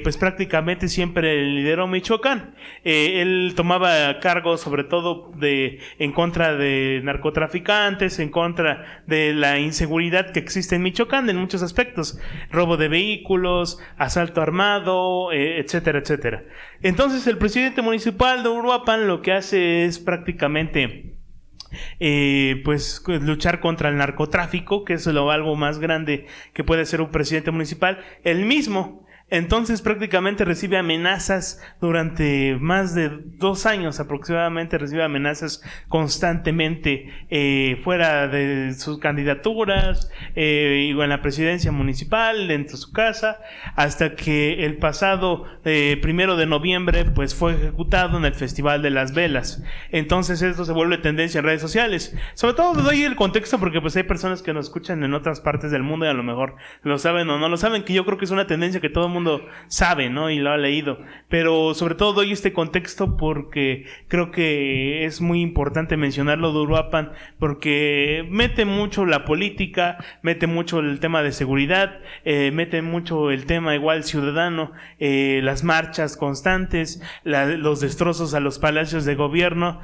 pues prácticamente siempre lideró Michoacán. Él tomaba cargos sobre todo en contra de narcotraficantes, en contra de la inseguridad que existe en Michoacán en muchos aspectos, robo de vehículos, asalto armado, etcétera, etcétera. Entonces el presidente municipal de Uruapan lo que hace es prácticamente pues luchar contra el narcotráfico, que es algo más grande que puede hacer un presidente municipal, él mismo. Entonces prácticamente recibe amenazas durante más de 2 años aproximadamente, recibe amenazas constantemente fuera de sus candidaturas, y en la presidencia municipal, dentro de su casa, hasta que el pasado 1 de noviembre pues fue ejecutado en el Festival de las Velas. Entonces esto se vuelve tendencia en redes sociales. Sobre todo les doy el contexto porque pues hay personas que nos escuchan en otras partes del mundo y a lo mejor lo saben o no lo saben, que yo creo que es una tendencia que todo el mundo mundo sabe, ¿no? Y lo ha leído. Pero sobre todo doy este contexto porque creo que es muy importante mencionarlo de Uruapan, porque mete mucho la política, mete mucho el tema de seguridad, mete mucho el tema igual ciudadano, las marchas constantes, los destrozos a los palacios de gobierno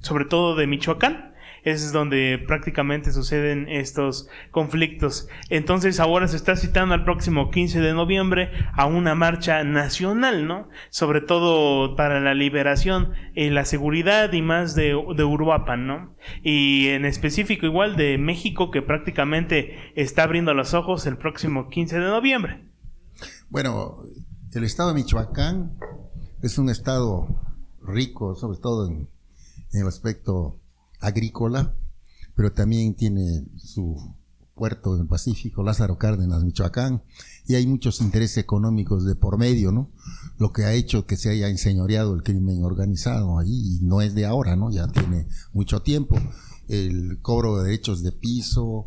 sobre todo de Michoacán. Es donde prácticamente suceden estos conflictos. Entonces ahora se está citando al próximo 15 de noviembre a una marcha nacional, ¿no? Sobre todo para la liberación y la seguridad y más de Uruapan, ¿no? Y en específico igual de México, que prácticamente está abriendo los ojos el próximo 15 de noviembre. Bueno, el estado de Michoacán es un estado rico, sobre todo en el aspecto agrícola, pero también tiene su puerto en el Pacífico, Lázaro Cárdenas, Michoacán, y hay muchos intereses económicos de por medio, ¿no? Lo que ha hecho que se haya enseñoreado el crimen organizado ahí, y no es de ahora, ¿no? Ya tiene mucho tiempo. El cobro de derechos de piso,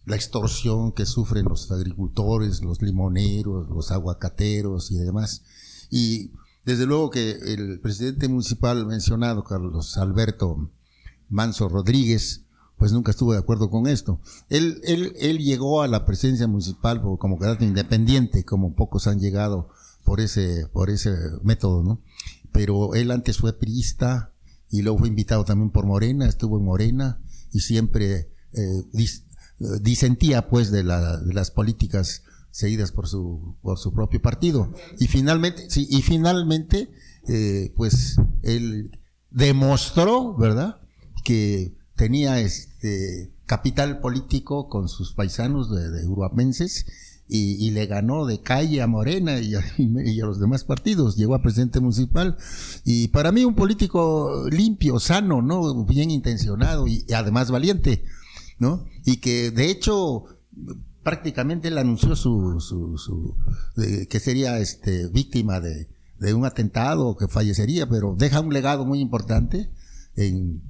la extorsión que sufren los agricultores, los limoneros, los aguacateros y demás. Y desde luego que el presidente municipal mencionado, Carlos Alberto Manso Rodríguez, pues nunca estuvo de acuerdo con esto. Él llegó a la presidencia municipal como candidato independiente, como pocos han llegado por ese método, ¿no? Pero él antes fue priista y luego fue invitado también por Morena, estuvo en Morena y siempre disentía pues de las políticas seguidas por su propio partido. Y finalmente, pues él demostró, ¿verdad?, que tenía capital político con sus paisanos de uruapenses y le ganó de calle a Morena y a los demás partidos. Llegó a presidente municipal y para mí un político limpio, sano, ¿no?, bien intencionado y además valiente, ¿no? Y que de hecho prácticamente él anunció que sería víctima de un atentado, que fallecería, pero deja un legado muy importante en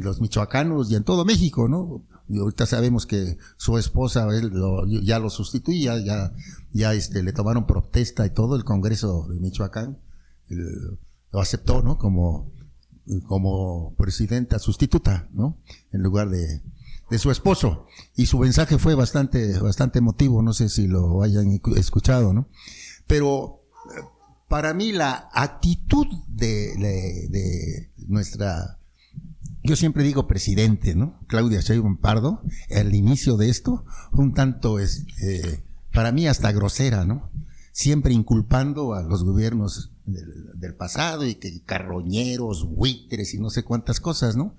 los michoacanos y en todo México, ¿no? Y ahorita sabemos que su esposa ya lo sustituía, ya le tomaron protesta y todo, el Congreso de Michoacán lo aceptó, ¿no?, como presidenta sustituta, ¿no?, en lugar de su esposo, y su mensaje fue bastante emotivo, no sé si lo hayan escuchado, ¿no? Pero para mí la actitud de nuestra, yo siempre digo presidente, ¿no?, Claudia Sheinbaum Pardo, al inicio de esto, un tanto, para mí hasta grosera, ¿no? Siempre inculpando a los gobiernos del pasado y que carroñeros, buitres y no sé cuántas cosas, ¿no?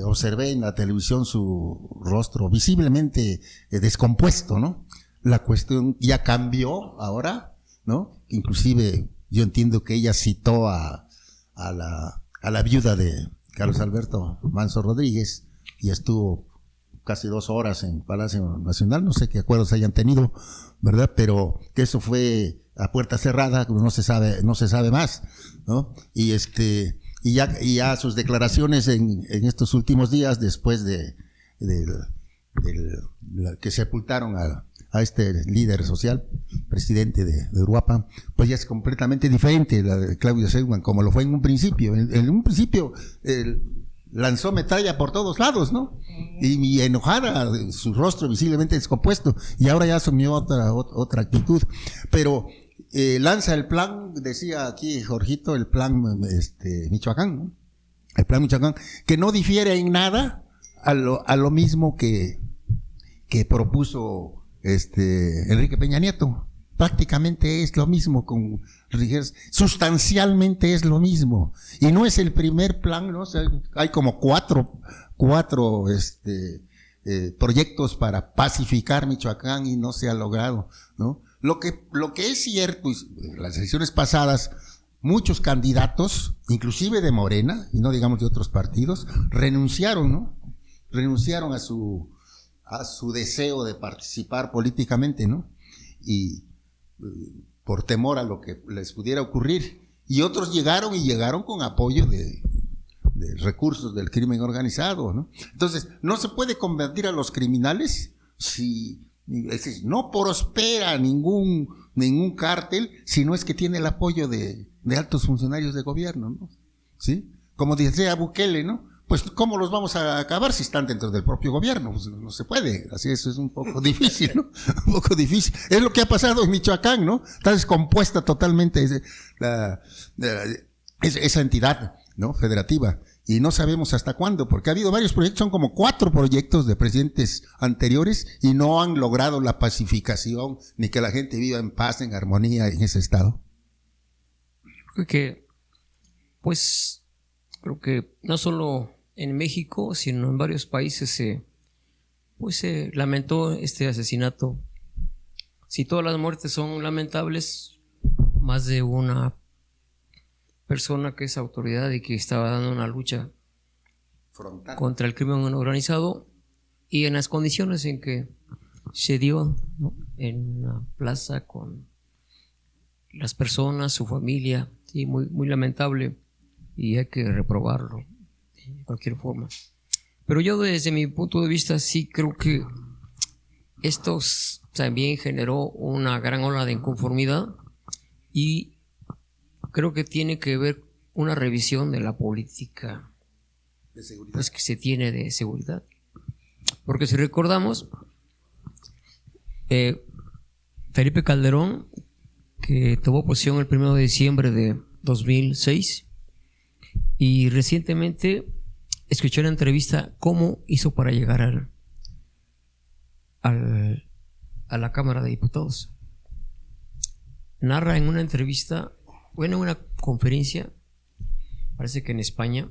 Observé en la televisión su rostro visiblemente descompuesto, ¿no? La cuestión ya cambió ahora, ¿no? Inclusive yo entiendo que ella citó a la viuda de Carlos Alberto Manso Rodríguez y estuvo casi 2 horas en Palacio Nacional, no sé qué acuerdos hayan tenido, ¿verdad? Pero que eso fue a puerta cerrada, no se sabe más, ¿no? Y ya sus declaraciones en estos últimos días, después de que sepultaron a este líder social, presidente de Uruapan, pues ya es completamente diferente la de Claudia Sheinbaum, como lo fue en un principio. En un principio lanzó metralla por todos lados, ¿no? Y enojada, su rostro visiblemente descompuesto, y ahora ya asumió otra actitud. Pero lanza el plan, decía aquí Jorgito, el plan Michoacán, ¿no? El plan Michoacán, que no difiere en nada a lo mismo que propuso Enrique Peña Nieto. Prácticamente es lo mismo con Rigers, sustancialmente es lo mismo. Y no es el primer plan, ¿no? O sea, hay como cuatro proyectos para pacificar Michoacán y no se ha logrado, ¿no? Lo que es cierto, en las elecciones pasadas, muchos candidatos, inclusive de Morena, y no digamos de otros partidos, renunciaron, ¿no? Renunciaron a su deseo de participar políticamente, ¿no? Y por temor a lo que les pudiera ocurrir. Y otros llegaron con apoyo de recursos del crimen organizado, ¿no? Entonces, no se puede combatir a los criminales si no prospera ningún cártel, si no es que tiene el apoyo de altos funcionarios de gobierno, ¿no? ¿Sí? Como decía Bukele, ¿no? Pues, ¿cómo los vamos a acabar si están dentro del propio gobierno? Pues no se puede. Así es un poco difícil, ¿no? Un poco difícil. Es lo que ha pasado en Michoacán, ¿no? Está descompuesta totalmente esa entidad, ¿no? Federativa. Y no sabemos hasta cuándo, porque ha habido varios proyectos, son como 4 proyectos de presidentes anteriores y no han logrado la pacificación ni que la gente viva en paz, en armonía en ese estado. Creo que no solo en México, sino en varios países se lamentó este asesinato. Si todas las muertes son lamentables, más de una persona que es autoridad y que estaba dando una lucha frontal contra el crimen organizado, y en las condiciones en que se dio, ¿no?, en una plaza con las personas, su familia, sí, muy, muy lamentable, y hay que reprobarlo de cualquier forma. Pero yo, desde mi punto de vista, sí creo que esto también generó una gran ola de inconformidad, y creo que tiene que ver una revisión de la política de seguridad, pues, que se tiene de seguridad. Porque si recordamos, Felipe Calderón, que tomó posesión el 1 de diciembre de 2006, y recientemente escuché una entrevista cómo hizo para llegar a la Cámara de Diputados. Narra en una entrevista, en una conferencia, parece que en España,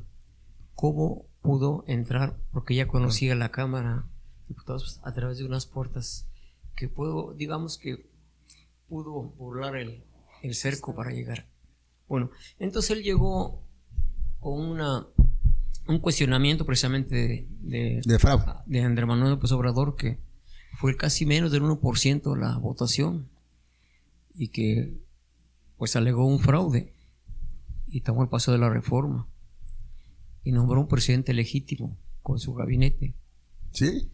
cómo pudo entrar, porque ya conocía la Cámara de Diputados a través de unas puertas que pudo burlar el cerco para llegar. Bueno, entonces él llegó con un cuestionamiento precisamente de fraude de Andrés Manuel López Obrador, que fue casi menos del 1% la votación, y que pues alegó un fraude y tomó el paso de la reforma y nombró un presidente legítimo con su gabinete. ¿Sí?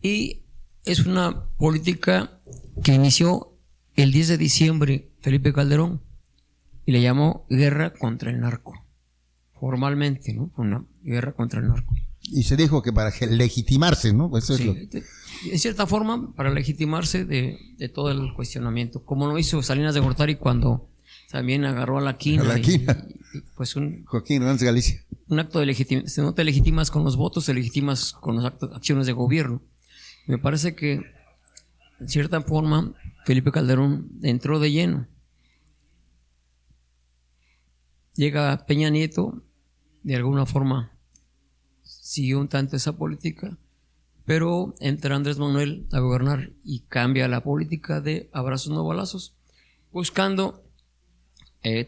Y es una política que inició el 10 de diciembre Felipe Calderón y le llamó guerra contra el narco. Formalmente, ¿no? Una guerra contra el narco. Y se dijo que para legitimarse, ¿no? Eso sí, es en cierta forma, para legitimarse de todo el cuestionamiento. Como lo hizo Salinas de Gortari cuando también agarró a la quina. Y pues Joaquín Hernández Galicia. Un acto de legitimación. Si no te legitimas con los votos, te legitimas con las acciones de gobierno. Me parece que, en cierta forma, Felipe Calderón entró de lleno. Llega Peña Nieto, de alguna forma siguió un tanto esa política, pero entra Andrés Manuel a gobernar y cambia la política de abrazos no balazos, buscando,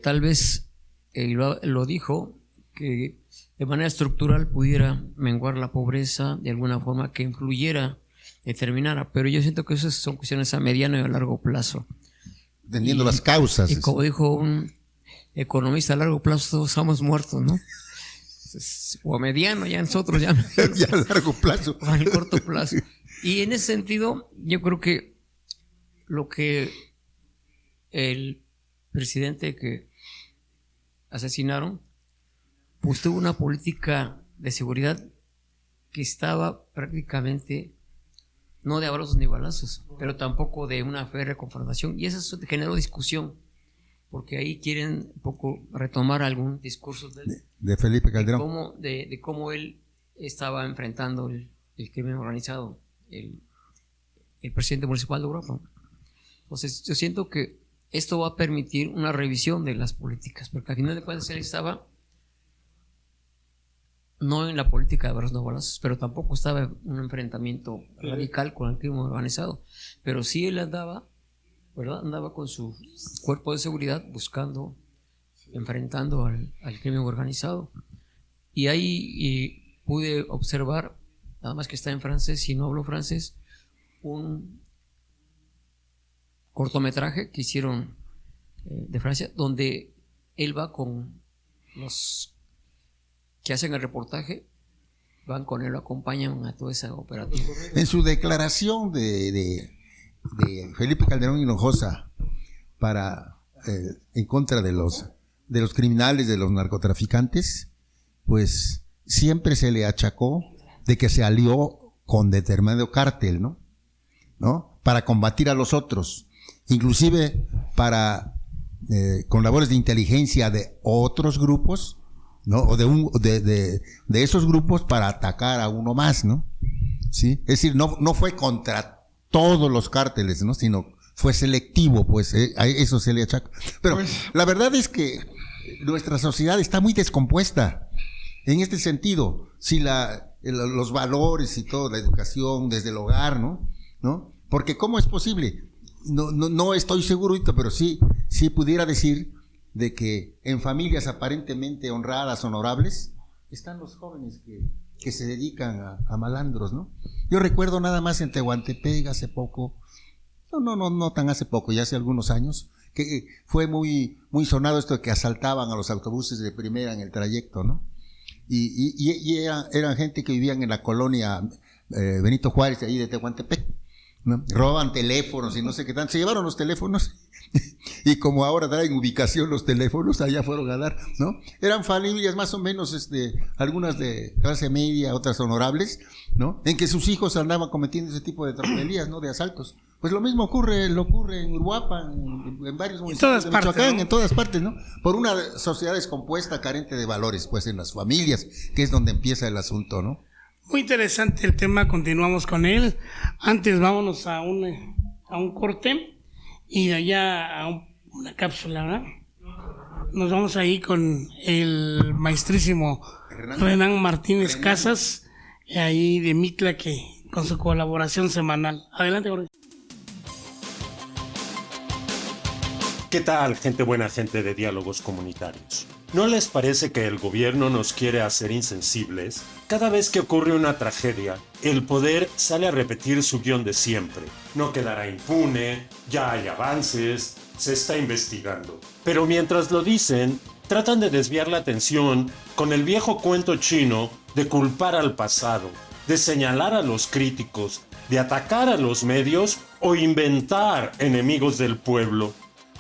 tal vez lo dijo, que de manera estructural pudiera menguar la pobreza de alguna forma que influyera, determinara, pero yo siento que esas son cuestiones a mediano y a largo plazo. Entendiendo las causas. Y como dijo un economista, a largo plazo todos estamos muertos, ¿no? O a mediano, ya nosotros ya a largo plazo. O a corto plazo. Y en ese sentido, yo creo que lo que el presidente que asesinaron, pues tuvo una política de seguridad que estaba prácticamente no de abrazos ni balazos, pero tampoco de una férrea confrontación. Y eso generó discusión, porque ahí quieren un poco retomar algún discurso de Felipe Calderón. De cómo él estaba enfrentando el crimen organizado, el presidente municipal de Europa. Entonces yo siento que esto va a permitir una revisión de las políticas, porque al final de cuentas él estaba no en la política de abrazos no balazos, pero tampoco estaba en un enfrentamiento radical con el crimen organizado, pero sí él andaba, ¿verdad? Andaba con su cuerpo de seguridad buscando, enfrentando al crimen organizado. Y ahí pude observar, nada más que está en francés y no hablo francés, un cortometraje que hicieron de Francia, donde él va con los que hacen el reportaje van con él, lo acompañan a toda esa operativa. En su declaración de Felipe Calderón Hinojosa en contra de los criminales, de los narcotraficantes, pues siempre se le achacó de que se alió con determinado cártel, ¿no? Para combatir a los otros, inclusive con labores de inteligencia de otros grupos, ¿no? O de esos grupos para atacar a uno más, ¿no? ¿Sí? Es decir, no fue contra todos los cárteles, ¿no? Sino fue selectivo, pues, a eso se le achaca. Pero la verdad es que nuestra sociedad está muy descompuesta en este sentido. Si los valores y todo, la educación desde el hogar, ¿no? Porque ¿cómo es posible? No estoy seguro ahorita, pero sí pudiera decir de que en familias aparentemente honradas, honorables, están los jóvenes que se dedican a malandros, ¿no? Yo recuerdo nada más en Tehuantepec hace poco, no tan hace poco, ya hace algunos años, que fue muy, muy sonado esto de que asaltaban a los autobuses de primera en el trayecto, ¿no? Y eran gente que vivían en la colonia Benito Juárez, ahí de Tehuantepec, ¿no? Roban teléfonos y no sé qué tanto, se llevaron los teléfonos y como ahora traen ubicación los teléfonos, allá fueron a dar, ¿no? Eran familias más o menos, algunas de clase media, otras honorables, ¿no? En que sus hijos andaban cometiendo ese tipo de tropelías, ¿no? De asaltos. Pues lo mismo ocurre en Uruapan, en varios municipios de Michoacán, en todas partes, ¿no? Por una sociedad descompuesta, carente de valores, pues en las familias, que es donde empieza el asunto, ¿no? Muy interesante el tema, continuamos con él. Antes vámonos a un corte y de allá a una cápsula, ¿verdad? Nos vamos ahí con el maestrísimo Renan Martínez Casas, ahí de Mitla, que con su colaboración semanal. Adelante, Jorge. ¿Qué tal, gente buena, gente de Diálogos Comunitarios? ¿No les parece que el gobierno nos quiere hacer insensibles? Cada vez que ocurre una tragedia, el poder sale a repetir su guión de siempre. No quedará impune, ya hay avances, se está investigando. Pero mientras lo dicen, tratan de desviar la atención con el viejo cuento chino de culpar al pasado, de señalar a los críticos, de atacar a los medios o inventar enemigos del pueblo.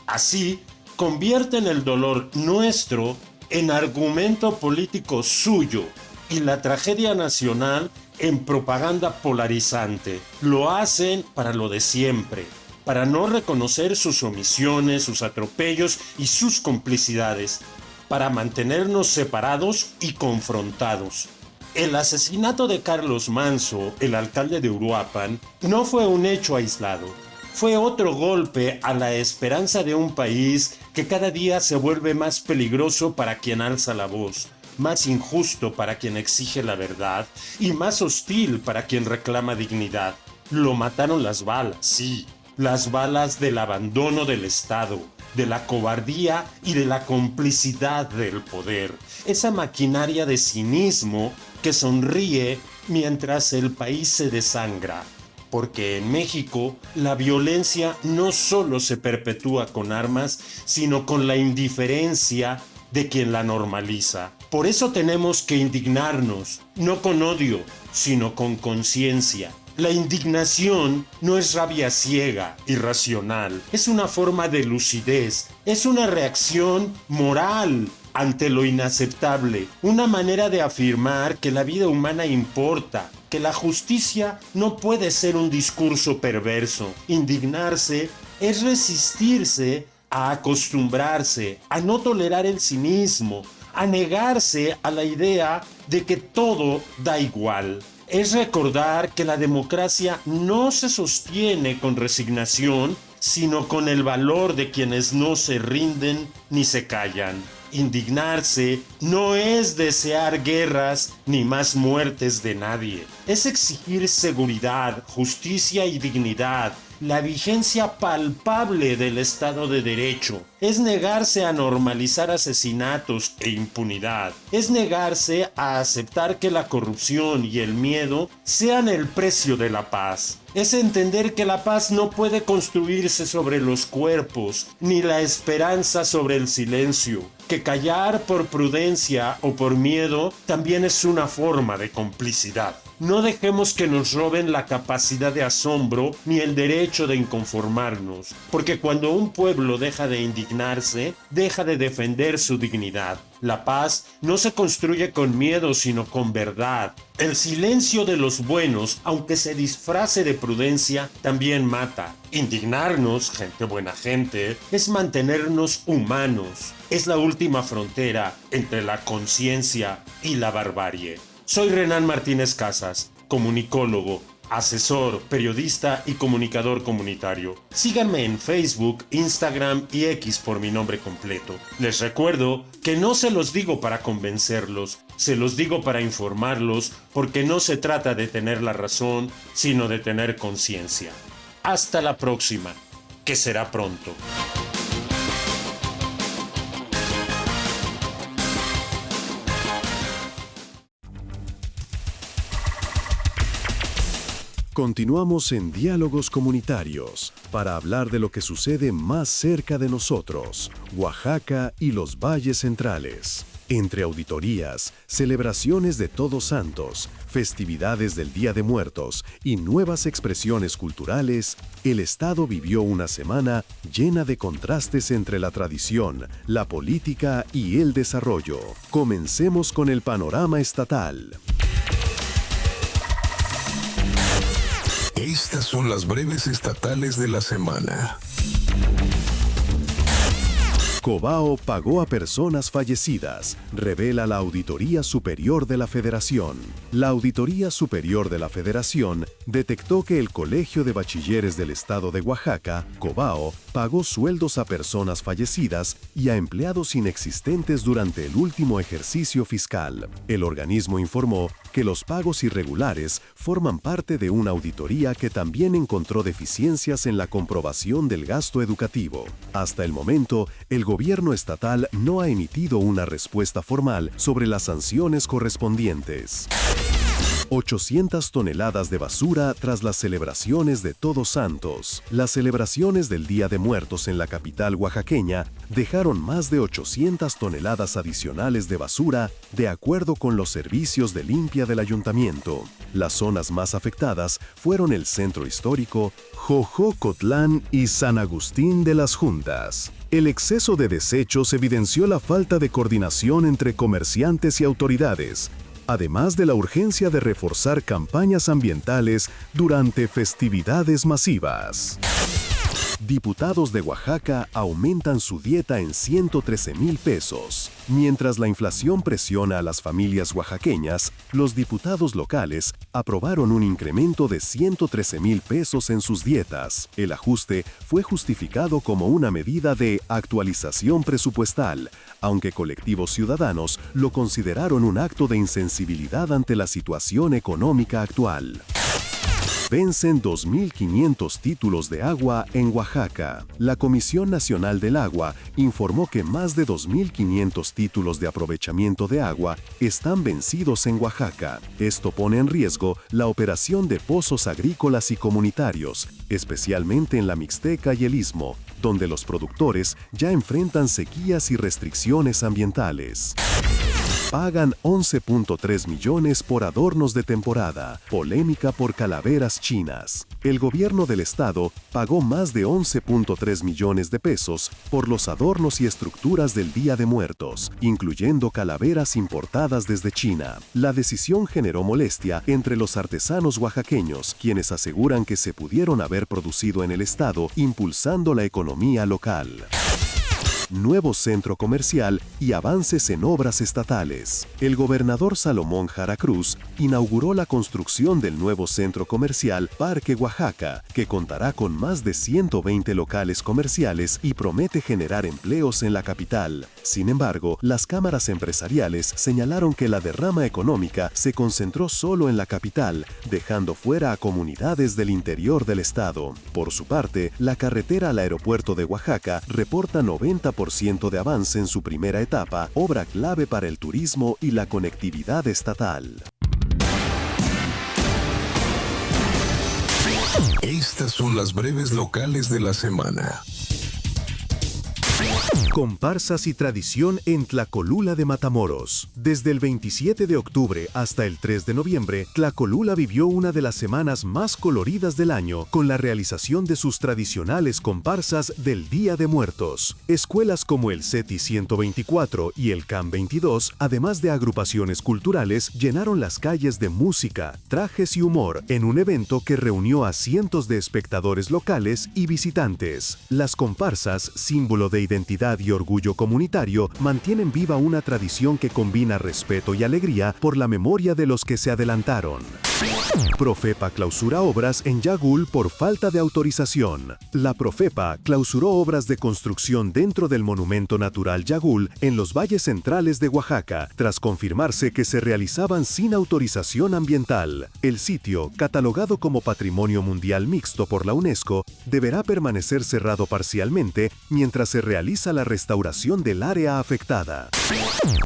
Así, convierten el dolor nuestro en argumento político suyo y la tragedia nacional en propaganda polarizante. Lo hacen para lo de siempre, para no reconocer sus omisiones, sus atropellos y sus complicidades, para mantenernos separados y confrontados. El asesinato de Carlos Manso, el alcalde de Uruapan, no fue un hecho aislado. Fue otro golpe a la esperanza de un país que cada día se vuelve más peligroso para quien alza la voz, más injusto para quien exige la verdad y más hostil para quien reclama dignidad. Lo mataron las balas, sí, las balas del abandono del Estado, de la cobardía y de la complicidad del poder. Esa maquinaria de cinismo que sonríe mientras el país se desangra. Porque en México la violencia no solo se perpetúa con armas, sino con la indiferencia de quien la normaliza. Por eso tenemos que indignarnos, no con odio, sino con conciencia. La indignación no es rabia ciega, irracional, es una forma de lucidez, es una reacción moral ante lo inaceptable, una manera de afirmar que la vida humana importa, que la justicia no puede ser un discurso perverso. Indignarse es resistirse a acostumbrarse, a no tolerar el cinismo, a negarse a la idea de que todo da igual. Es recordar que la democracia no se sostiene con resignación, sino con el valor de quienes no se rinden ni se callan. Indignarse no es desear guerras ni más muertes de nadie. Es exigir seguridad, justicia y dignidad, la vigencia palpable del Estado de Derecho. Es negarse a normalizar asesinatos e impunidad. Es negarse a aceptar que la corrupción y el miedo sean el precio de la paz. Es entender que la paz no puede construirse sobre los cuerpos, ni la esperanza sobre el silencio. que callar por prudencia o por miedo también es una forma de complicidad. No dejemos que nos roben la capacidad de asombro ni el derecho de inconformarnos, porque cuando un pueblo deja de indignarse, deja de defender su dignidad. La paz no se construye con miedo, sino con verdad. El silencio de los buenos, aunque se disfrace de prudencia, también mata. Indignarnos, gente buena gente, es mantenernos humanos. Es la última frontera entre la conciencia y la barbarie. Soy Renan Martínez Casas, comunicólogo, asesor, periodista y comunicador comunitario. Síganme en Facebook, Instagram y X por mi nombre completo. Les recuerdo que no se los digo para convencerlos, se los digo para informarlos, porque no se trata de tener la razón, sino de tener conciencia. Hasta la próxima, que será pronto. Continuamos en Diálogos Comunitarios para hablar de lo que sucede más cerca de nosotros, Oaxaca y los valles centrales. Entre auditorías, celebraciones de Todos Santos, festividades del Día de Muertos y nuevas expresiones culturales, el Estado vivió una semana llena de contrastes entre la tradición, la política y el desarrollo. Comencemos con el panorama estatal. Estas son las breves estatales de la semana. Cobao pagó a personas fallecidas, revela la Auditoría Superior de la Federación. La Auditoría Superior de la Federación detectó que el Colegio de Bachilleres del Estado de Oaxaca, Cobao, pagó sueldos a personas fallecidas y a empleados inexistentes durante el último ejercicio fiscal. El organismo informó que los pagos irregulares forman parte de una auditoría que también encontró deficiencias en la comprobación del gasto educativo. Hasta el momento, el gobierno estatal no ha emitido una respuesta formal sobre las sanciones correspondientes. 800 toneladas de basura tras las celebraciones de Todos Santos. Las celebraciones del Día de Muertos en la capital oaxaqueña dejaron más de 800 toneladas adicionales de basura, de acuerdo con los servicios de limpia del ayuntamiento. Las zonas más afectadas fueron el centro histórico, Jojocotlán y San Agustín de las Juntas. El exceso de desechos evidenció la falta de coordinación entre comerciantes y autoridades, además de la urgencia de reforzar campañas ambientales durante festividades masivas. Diputados de Oaxaca aumentan su dieta en 113,000 pesos. Mientras la inflación presiona a las familias oaxaqueñas, los diputados locales aprobaron un incremento de 113,000 pesos en sus dietas. El ajuste fue justificado como una medida de actualización presupuestal, aunque colectivos ciudadanos lo consideraron un acto de insensibilidad ante la situación económica actual. Vencen 2.500 títulos de agua en Oaxaca. La Comisión Nacional del Agua informó que más de 2.500 títulos de aprovechamiento de agua están vencidos en Oaxaca. Esto pone en riesgo la operación de pozos agrícolas y comunitarios, especialmente en la Mixteca y el Istmo, donde los productores ya enfrentan sequías y restricciones ambientales. Pagan 11.3 millones por adornos de temporada. Polémica por calaveras chinas. El gobierno del estado pagó más de 11.3 millones de pesos por los adornos y estructuras del Día de Muertos, incluyendo calaveras importadas desde China. La decisión generó molestia entre los artesanos oaxaqueños, quienes aseguran que se pudieron haber producido en el estado, impulsando la economía local. Nuevo centro comercial y avances en obras estatales. El gobernador Salomón Jara Cruz inauguró la construcción del nuevo centro comercial Parque Oaxaca, que contará con más de 120 locales comerciales y promete generar empleos en la capital. Sin embargo, las cámaras empresariales señalaron que la derrama económica se concentró solo en la capital, dejando fuera a comunidades del interior del estado. Por su parte, la carretera al aeropuerto de Oaxaca reporta 90% de avance en su primera etapa, obra clave para el turismo y la conectividad estatal. Estas son las breves locales de la semana. Comparsas y tradición en Tlacolula de Matamoros. Desde el 27 de octubre hasta el 3 de noviembre, Tlacolula vivió una de las semanas más coloridas del año con la realización de sus tradicionales comparsas del Día de Muertos. Escuelas como el CETI 124 y el CAM 22, además de agrupaciones culturales, llenaron las calles de música, trajes y humor en un evento que reunió a cientos de espectadores locales y visitantes. Las comparsas, símbolo de identidad y orgullo comunitario, mantienen viva una tradición que combina respeto y alegría por la memoria de los que se adelantaron. Profepa clausura obras en Yagul por falta de autorización. La Profepa clausuró obras de construcción dentro del Monumento Natural Yagul en los valles centrales de Oaxaca, tras confirmarse que se realizaban sin autorización ambiental. El sitio, catalogado como Patrimonio Mundial Mixto por la UNESCO, deberá permanecer cerrado parcialmente mientras se realiza la restauración del área afectada.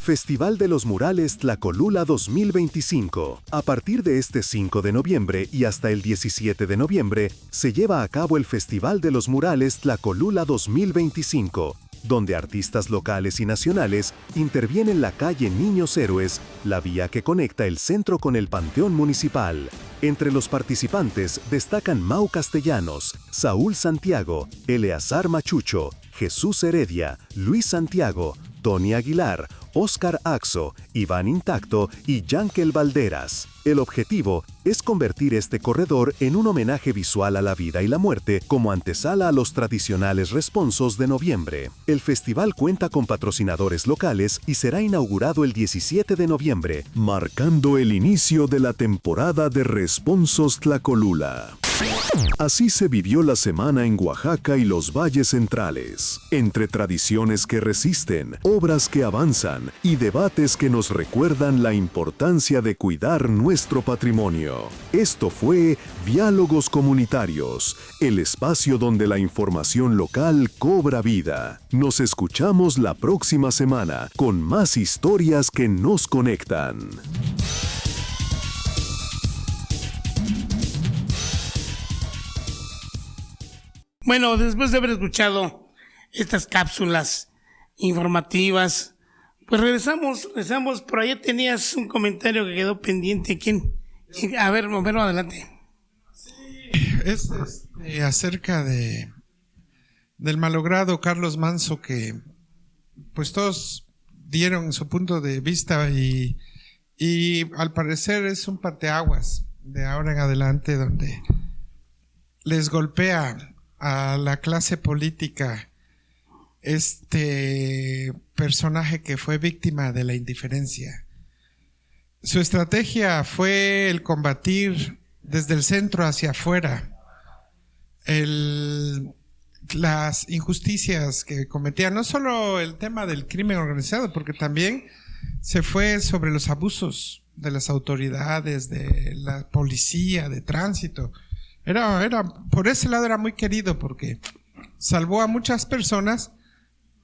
Festival de los Murales Tlacolula 2025. A partir de este 5 de noviembre y hasta el 17 de noviembre, se lleva a cabo el Festival de los Murales Tlacolula 2025, donde artistas locales y nacionales intervienen la calle Niños Héroes, la vía que conecta el centro con el Panteón Municipal. Entre los participantes destacan Mau Castellanos, Saúl Santiago, Eleazar Machucho, Jesús Heredia, Luis Santiago, Tony Aguilar, Óscar Axo, Iván Intacto y Yankel Valderas. El objetivo es convertir este corredor en un homenaje visual a la vida y la muerte como antesala a los tradicionales responsos de noviembre. El festival cuenta con patrocinadores locales y será inaugurado el 17 de noviembre, marcando el inicio de la temporada de responsos Tlacolula. Así se vivió la semana en Oaxaca y los valles centrales, entre tradiciones que resisten, obras que avanzan y debates que nos recuerdan la importancia de cuidar nuestro patrimonio. Esto fue Diálogos Comunitarios, el espacio donde la información local cobra vida. Nos escuchamos la próxima semana con más historias que nos conectan. Bueno, después de haber escuchado estas cápsulas informativas, pues regresamos. Por ahí tenías un comentario que quedó pendiente. ¿Quién? A ver, Romero, adelante. Sí, es acerca del malogrado Carlos Manso, que pues todos dieron su punto de vista y al parecer es un parteaguas de ahora en adelante, donde les golpea a la clase política este personaje que fue víctima de la indiferencia. Su estrategia fue el combatir desde el centro hacia afuera las injusticias que cometía, no solo el tema del crimen organizado, porque también se fue sobre los abusos de las autoridades, de la policía, de tránsito. Por ese lado era muy querido, porque salvó a muchas personas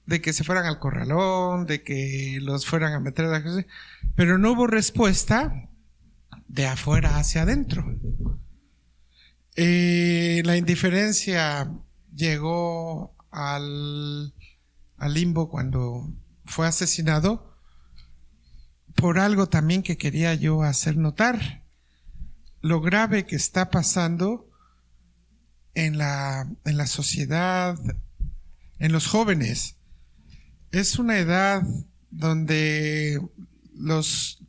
de que se fueran al corralón, de que los fueran a meter a la cárcel, pero no hubo respuesta de afuera hacia adentro. La indiferencia llegó al limbo cuando fue asesinado, por algo también que quería yo hacer notar: lo grave que está pasando en la sociedad, en los jóvenes. Es una edad donde los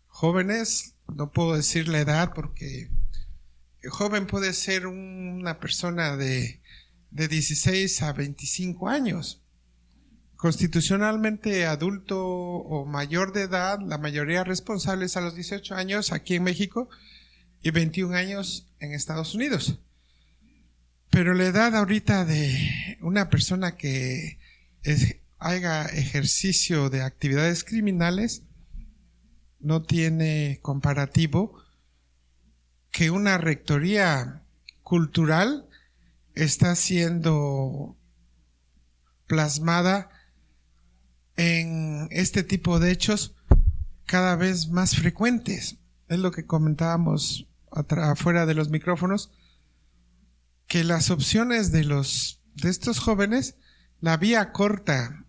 jóvenes, no puedo decir la edad porque el joven puede ser una persona de 16 a 25 años. Constitucionalmente adulto o mayor de edad, la mayoría responsables a los 18 años aquí en México y 21 años en Estados Unidos. Pero la edad ahorita de una persona que haga ejercicio de actividades criminales no tiene comparativo, que una rectoría cultural está siendo plasmada en este tipo de hechos cada vez más frecuentes. Es lo que comentábamos afuera de los micrófonos, que las opciones de estos jóvenes la vía corta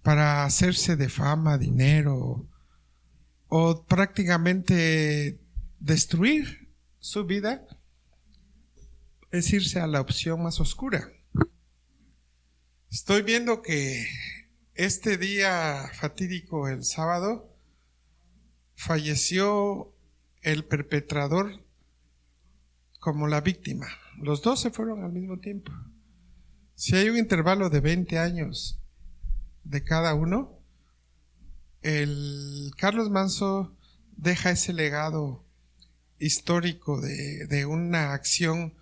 para hacerse de fama, dinero, o prácticamente destruir su vida, es irse a la opción más oscura. Estoy viendo que este día fatídico, el sábado, falleció el perpetrador como la víctima. Los dos se fueron al mismo tiempo. Si hay un intervalo de 20 años de cada uno, el Carlos Manso deja ese legado histórico de una acción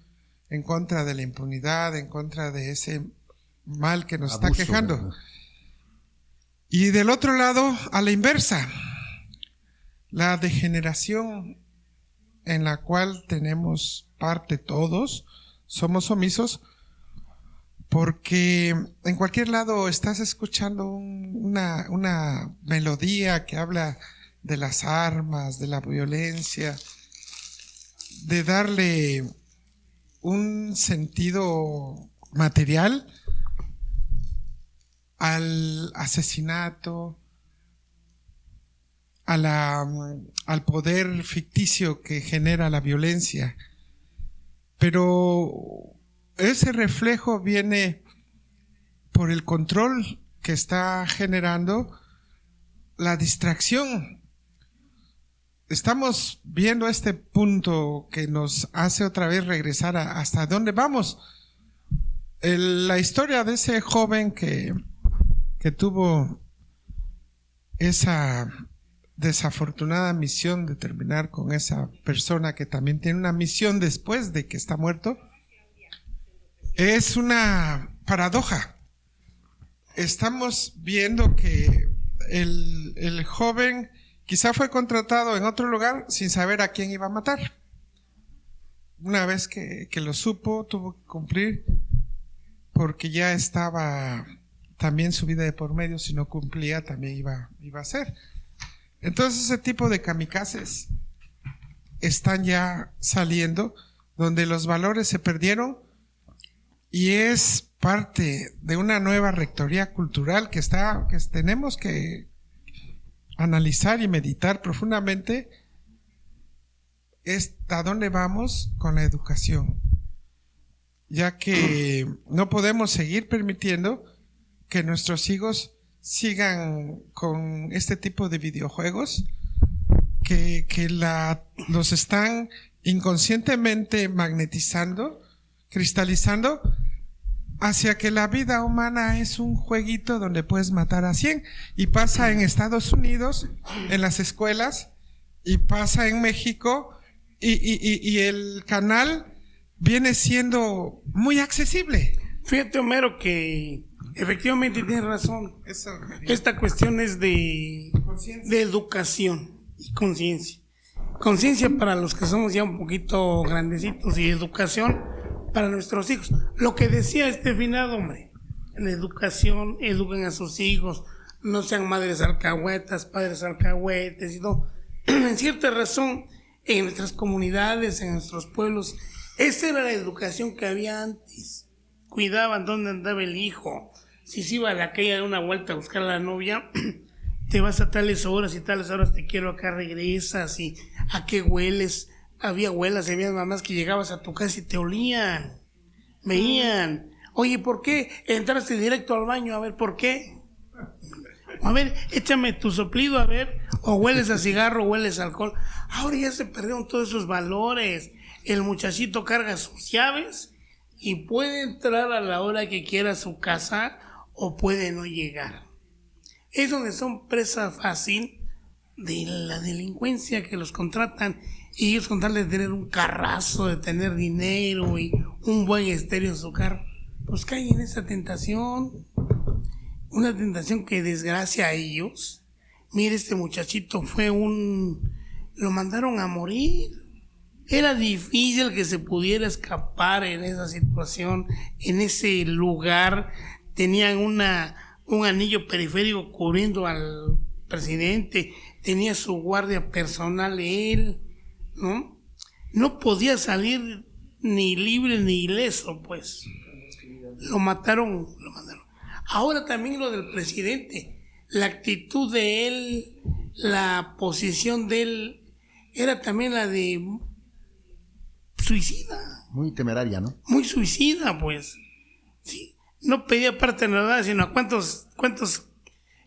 en contra de la impunidad, en contra de ese mal que nos está quejando. ¿Verdad? Y del otro lado, a la inversa, la degeneración en la cual tenemos parte todos, somos omisos, porque en cualquier lado estás escuchando una melodía que habla de las armas, de la violencia, de darle un sentido material al asesinato, al poder ficticio que genera la violencia. Pero ese reflejo viene por el control que está generando la distracción. Estamos viendo este punto que nos hace otra vez regresar hasta dónde vamos. La historia de ese joven que tuvo esa desafortunada misión de terminar con esa persona que también tiene una misión después de que está muerto, es una paradoja. Estamos viendo que el joven quizá fue contratado en otro lugar sin saber a quién iba a matar. Una vez que lo supo, tuvo que cumplir, porque ya estaba también su vida de por medio. Si no cumplía, también iba a ser. Entonces ese tipo de kamikazes están ya saliendo, donde los valores se perdieron, y es parte de una nueva rectoría cultural que tenemos que analizar y meditar profundamente. ¿A dónde vamos con la educación? Ya que no podemos seguir permitiendo que nuestros hijos sigan con este tipo de videojuegos que los están inconscientemente magnetizando, cristalizando hacia que la vida humana es un jueguito donde puedes matar a 100, y pasa en Estados Unidos en las escuelas, y pasa en México, y el canal viene siendo muy accesible. Fíjate, Homero, que efectivamente tienes razón. Esta cuestión es de educación y conciencia. Conciencia para los que somos ya un poquito grandecitos, y educación para nuestros hijos. Lo que decía este finado, hombre, la educación, eduquen a sus hijos, no sean madres alcahuetas, padres alcahuetes y todo. En cierta razón, en nuestras comunidades, en nuestros pueblos, esa era la educación que había antes. Cuidaban dónde andaba el hijo. Si se iba a la calle a dar una vuelta a buscar a la novia, te vas a tales horas y tales horas te quiero acá, regresas, y a qué hueles. Había abuelas y había mamás que llegabas a tu casa y te olían, veían. Oye, ¿por qué entraste directo al baño? A ver, ¿por qué? A ver, échame tu soplido, a ver. O hueles a cigarro, o hueles a alcohol. Ahora ya se perdieron todos esos valores. El muchachito carga sus llaves y puede entrar a la hora que quiera a su casa, o puede no llegar. Es donde son presa fácil de la delincuencia, que los contratan, y ellos con tal de tener un carrazo, de tener dinero y un buen estéreo en su carro, pues caen en esa tentación. Una tentación que desgracia a ellos. Mire, este muchachito lo mandaron a morir. Era difícil que se pudiera escapar en esa situación, en ese lugar. Tenían un anillo periférico cubriendo al presidente, tenía su guardia personal él, ¿no? No podía salir ni libre ni ileso, pues. Lo mataron. Ahora también lo del presidente, la actitud de él, la posición de él, era también la de suicida. Muy temeraria, ¿no? Muy suicida, pues. Sí. No pedía paternidad, sino a cuántos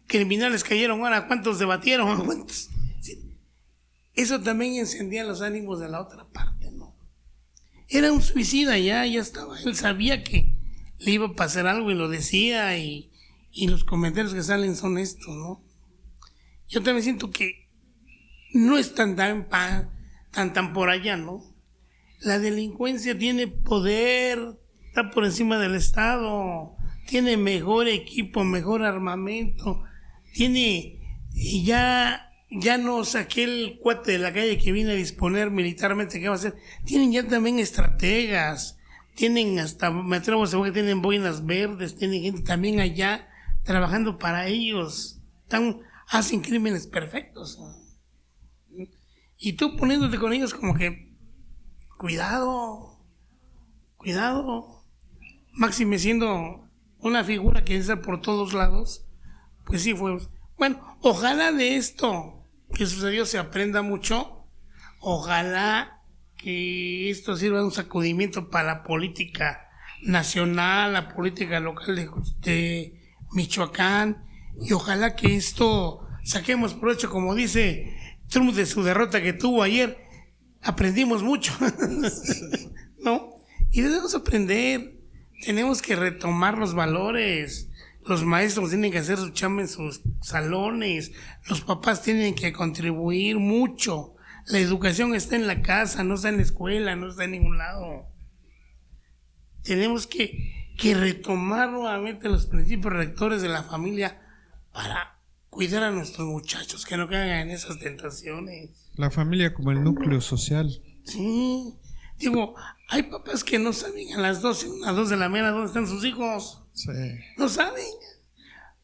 criminales cayeron ahora, cuántos debatieron, cuántos. Sí. Eso también encendía los ánimos de la otra parte, ¿no? Era un suicida, ya estaba. Él sabía que le iba a pasar algo y lo decía, y los comentarios que salen son estos, ¿no? Yo también siento que no es tan por allá, ¿no? La delincuencia tiene poder, está por encima del Estado, tiene mejor equipo, mejor armamento, tiene ya no saqué el cuate de la calle que viene a disponer militarmente qué va a hacer, tienen ya también estrategas, tienen hasta, me atrevo a decir que tienen boinas verdes, tienen gente también allá trabajando para ellos, hacen crímenes perfectos, ¿no? Y tú poniéndote con ellos como que cuidado, máxime siendo una figura que está por todos lados, pues sí fue. Bueno, ojalá de esto que sucedió se aprenda mucho, ojalá que esto sirva de un sacudimiento para la política nacional, la política local de Michoacán, y ojalá que esto saquemos provecho, como dice Trump de su derrota que tuvo ayer, aprendimos mucho, ¿no? Y debemos aprender, tenemos que retomar los valores, los maestros tienen que hacer su chamba en sus salones, los papás tienen que contribuir mucho, la educación está en la casa, no está en la escuela, no está en ningún lado. Tenemos que retomar nuevamente los principios rectores de la familia para cuidar a nuestros muchachos, que no caigan en esas tentaciones. La familia como el núcleo social. Sí, digo, hay papás que no saben a las 2 de la mañana dónde están sus hijos. Sí. No saben.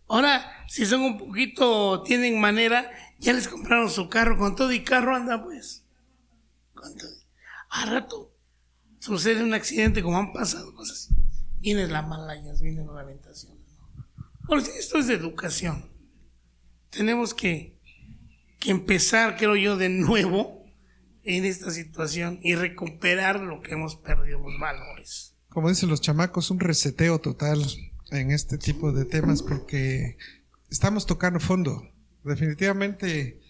Ahora, si son un poquito, tienen manera, ya les compraron su carro, con todo y carro anda pues. A rato sucede un accidente, como han pasado cosas. Viene la malayas, viene la lamentación, ¿no? Bueno, esto es de educación. Tenemos que empezar, creo yo, de nuevo en esta situación y recuperar lo que hemos perdido, los valores. Como dicen los chamacos, un reseteo total en este tipo de temas, porque estamos tocando fondo. Definitivamente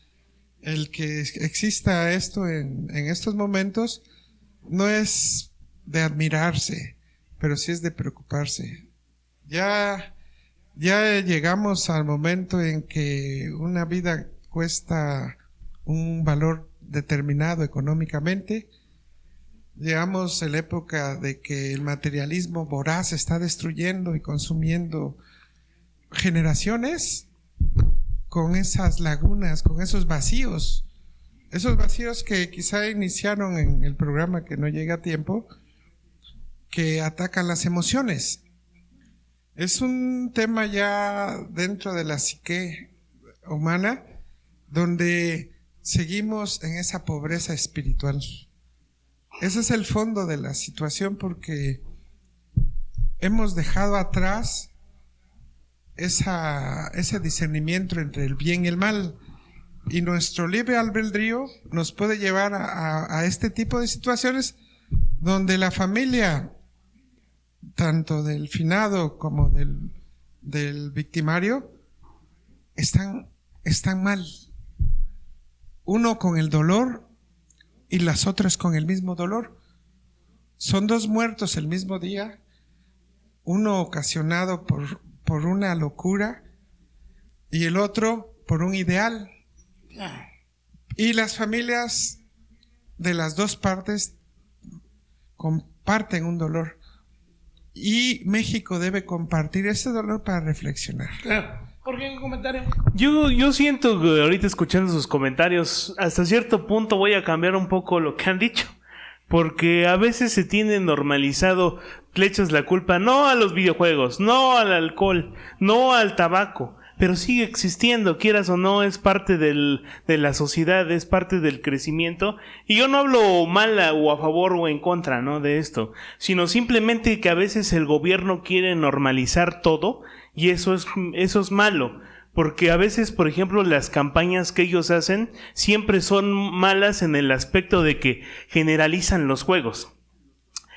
el que exista esto en estos momentos no es de admirarse, pero sí es de preocuparse. Ya llegamos al momento en que una vida cuesta un valor determinado económicamente. Llegamos a la época de que el materialismo voraz está destruyendo y consumiendo generaciones con esas lagunas, con esos vacíos que quizá iniciaron en el programa que no llega a tiempo, que atacan las emociones. Es un tema ya dentro de la psique humana, donde seguimos en esa pobreza espiritual. Ese es el fondo de la situación, porque hemos dejado atrás ese discernimiento entre el bien y el mal, y nuestro libre albedrío nos puede llevar a este tipo de situaciones donde la familia, tanto del finado como del victimario, están mal. Uno con el dolor y las otras con el mismo dolor. Son dos muertos el mismo día, uno ocasionado por una locura y el otro por un ideal. Y las familias de las dos partes comparten un dolor, y México debe compartir ese dolor para reflexionar. ¿Por qué un comentario? Yo siento que ahorita, escuchando sus comentarios, hasta cierto punto voy a cambiar un poco lo que han dicho, porque a veces se tiene normalizado que le echas la culpa no a los videojuegos, no al alcohol, no al tabaco, pero sigue existiendo, quieras o no, es parte de la sociedad, es parte del crecimiento. Y yo no hablo mal o a favor o en contra, ¿no?, de esto, sino simplemente que a veces el gobierno quiere normalizar todo y eso es malo. Porque a veces, por ejemplo, las campañas que ellos hacen siempre son malas en el aspecto de que generalizan los juegos.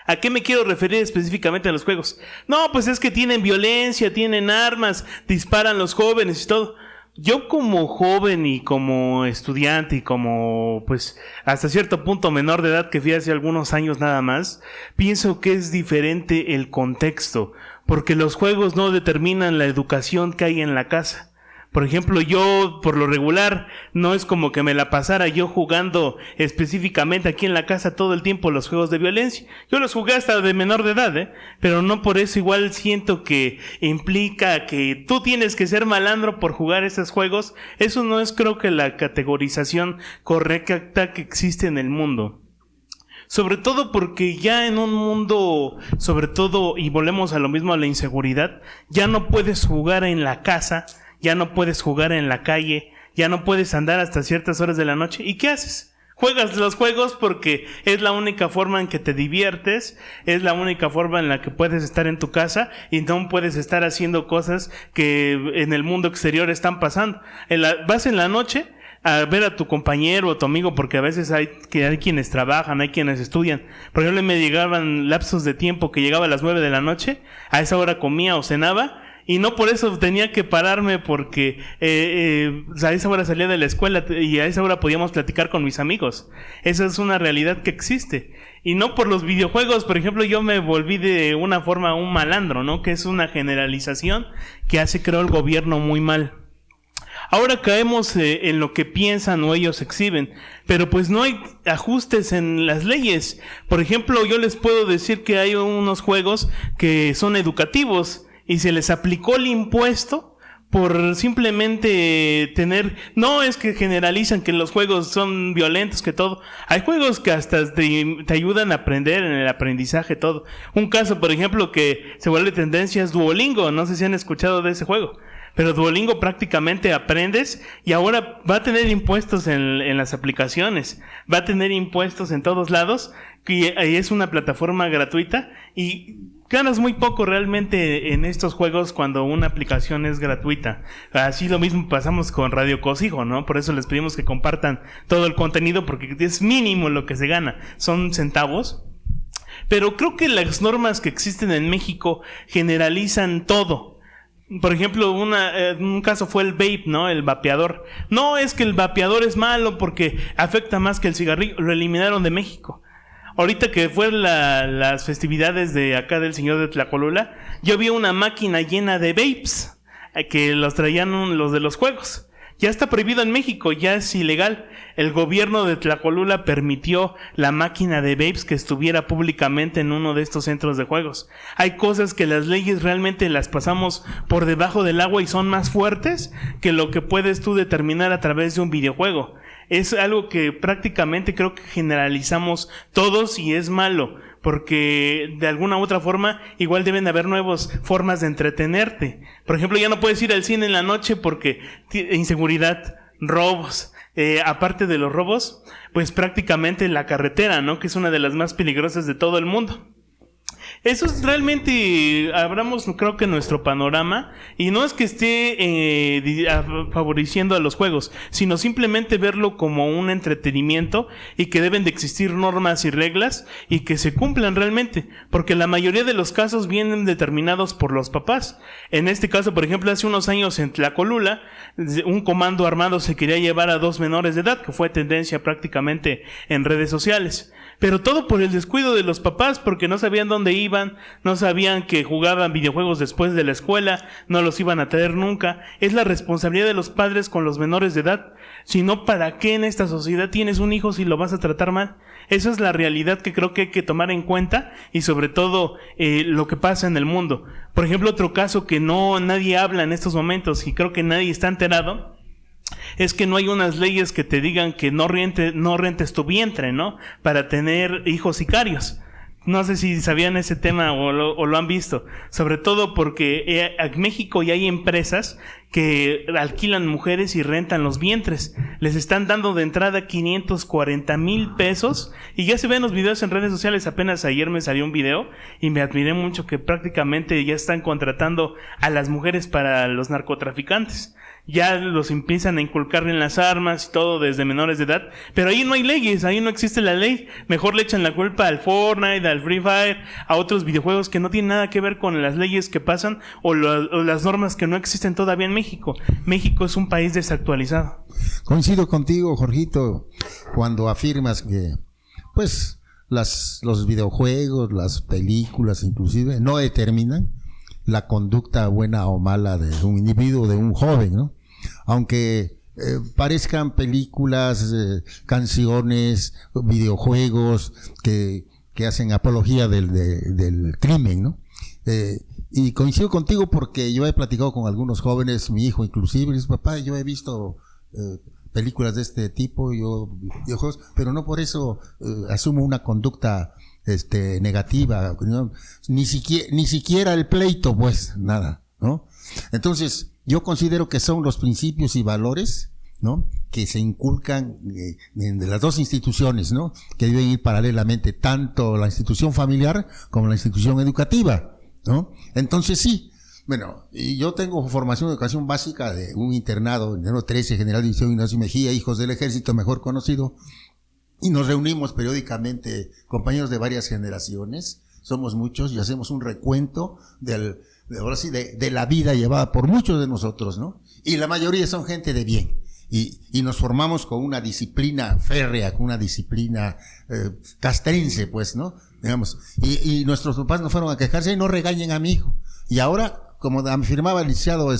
¿A qué me quiero referir específicamente a los juegos? No, pues es que tienen violencia, tienen armas, disparan los jóvenes y todo. Yo como joven y como estudiante y como, pues, hasta cierto punto menor de edad que fui hace algunos años nada más, pienso que es diferente el contexto, porque los juegos no determinan la educación que hay en la casa. Por ejemplo, yo por lo regular no es como que me la pasara yo jugando específicamente aquí en la casa todo el tiempo los juegos de violencia. Yo los jugué hasta de menor de edad, pero no por eso igual siento que implica que tú tienes que ser malandro por jugar esos juegos. Eso no es, creo que, la categorización correcta que existe en el mundo. Sobre todo porque ya en un mundo, sobre todo, y volvemos a lo mismo, a la inseguridad, ya no puedes jugar en la casa, ya no puedes jugar en la calle, ya no puedes andar hasta ciertas horas de la noche. ¿Y qué haces? Juegas los juegos porque es la única forma en que te diviertes, es la única forma en la que puedes estar en tu casa y no puedes estar haciendo cosas que en el mundo exterior están pasando. Vas en la noche a ver a tu compañero o tu amigo, porque a veces hay quienes trabajan, hay quienes estudian. Por ejemplo, me llegaban lapsos de tiempo que llegaba a las 9 de la noche, a esa hora comía o cenaba, y no por eso tenía que pararme porque a esa hora salía de la escuela y a esa hora podíamos platicar con mis amigos. Esa es una realidad que existe. Y no por los videojuegos, por ejemplo, yo me volví de una forma un malandro, ¿no? Que es una generalización que hace, creo, el gobierno muy mal. Ahora caemos en lo que piensan o ellos exhiben, pero pues no hay ajustes en las leyes. Por ejemplo, yo les puedo decir que hay unos juegos que son educativos y se les aplicó el impuesto por simplemente tener... No es que generalizan que los juegos son violentos, que todo. Hay juegos que hasta te ayudan a aprender en el aprendizaje, todo. Un caso, por ejemplo, que se vuelve tendencia es Duolingo. No sé si han escuchado de ese juego. Pero Duolingo prácticamente aprendes y ahora va a tener impuestos en las aplicaciones. Va a tener impuestos en todos lados. Y es una plataforma gratuita y ganas muy poco realmente en estos juegos cuando una aplicación es gratuita. Así lo mismo pasamos con Radio Cosijo, ¿no? Por eso les pedimos que compartan todo el contenido porque es mínimo lo que se gana. Son centavos. Pero creo que las normas que existen en México generalizan todo. Por ejemplo, un caso fue el vape, ¿no? El vapeador. No es que el vapeador es malo porque afecta más que el cigarrillo. Lo eliminaron de México. Ahorita que fue las festividades de acá del señor de Tlacolula, yo vi una máquina llena de vapes que los traían los de los juegos. Ya está prohibido en México, ya es ilegal. El gobierno de Tlacolula permitió la máquina de vapes que estuviera públicamente en uno de estos centros de juegos. Hay cosas que las leyes realmente las pasamos por debajo del agua y son más fuertes que lo que puedes tú determinar a través de un videojuego. Es algo que prácticamente creo que generalizamos todos y es malo, porque de alguna u otra forma igual deben haber nuevas formas de entretenerte. Por ejemplo, ya no puedes ir al cine en la noche porque inseguridad, robos. Aparte de los robos, pues prácticamente la carretera, ¿no? Que es una de las más peligrosas de todo el mundo. Eso es realmente, abramos creo que nuestro panorama, y no es que esté favoreciendo a los juegos, sino simplemente verlo como un entretenimiento y que deben de existir normas y reglas y que se cumplan realmente, porque la mayoría de los casos vienen determinados por los papás. En este caso, por ejemplo, hace unos años en Tlacolula, un comando armado se quería llevar a 2 menores de edad, que fue tendencia prácticamente en redes sociales. Pero todo por el descuido de los papás, porque no sabían dónde iban, no sabían que jugaban videojuegos después de la escuela, no los iban a traer nunca. Es la responsabilidad de los padres con los menores de edad. Si no, ¿para qué en esta sociedad tienes un hijo si lo vas a tratar mal? Esa es la realidad que creo que hay que tomar en cuenta y sobre todo lo que pasa en el mundo. Por ejemplo, otro caso que nadie habla en estos momentos y creo que nadie está enterado, es que no hay unas leyes que te digan que no rentes tu vientre, ¿no? Para tener hijos sicarios. No sé si sabían ese tema o lo han visto. Sobre todo porque en México ya hay empresas que alquilan mujeres y rentan los vientres. Les están dando de entrada 540,000 pesos. Y ya se ven los videos en redes sociales. Apenas ayer me salió un video y me admiré mucho que prácticamente ya están contratando a las mujeres para los narcotraficantes. Ya los empiezan a inculcar en las armas y todo desde menores de edad, pero ahí no hay leyes, ahí no existe la ley. Mejor le echan la culpa al Fortnite, al Free Fire, a otros videojuegos que no tienen nada que ver con las leyes que pasan o las normas que no existen todavía en México. México es un país desactualizado. Coincido contigo, Jorgito, cuando afirmas que pues los videojuegos, las películas inclusive, no determinan la conducta buena o mala de un individuo, de un joven, ¿no? Aunque parezcan películas, canciones, videojuegos que hacen apología del crimen, ¿no? Y coincido contigo porque yo he platicado con algunos jóvenes, mi hijo inclusive, y dice, papá, yo he visto películas de este tipo, videojuegos, pero no por eso asumo una conducta negativa, ¿no? Ni siquiera el pleito, pues, nada, ¿no? Entonces, yo considero que son los principios y valores, ¿no?, que se inculcan de las dos instituciones, ¿no?, que deben ir paralelamente, tanto la institución familiar como la institución educativa, ¿no? Entonces, sí. Bueno, y yo tengo formación de educación básica de un internado, en el 13, General División Ignacio Mejía, hijos del ejército, mejor conocido, y nos reunimos periódicamente, compañeros de varias generaciones, somos muchos, y hacemos un recuento de la vida llevada por muchos de nosotros, ¿no? Y la mayoría son gente de bien, y nos formamos con una disciplina férrea, con una disciplina castrense, pues, ¿no? Digamos, y nuestros papás no fueron a quejarse y no regañen a mi hijo. Y ahora, como afirmaba el licenciado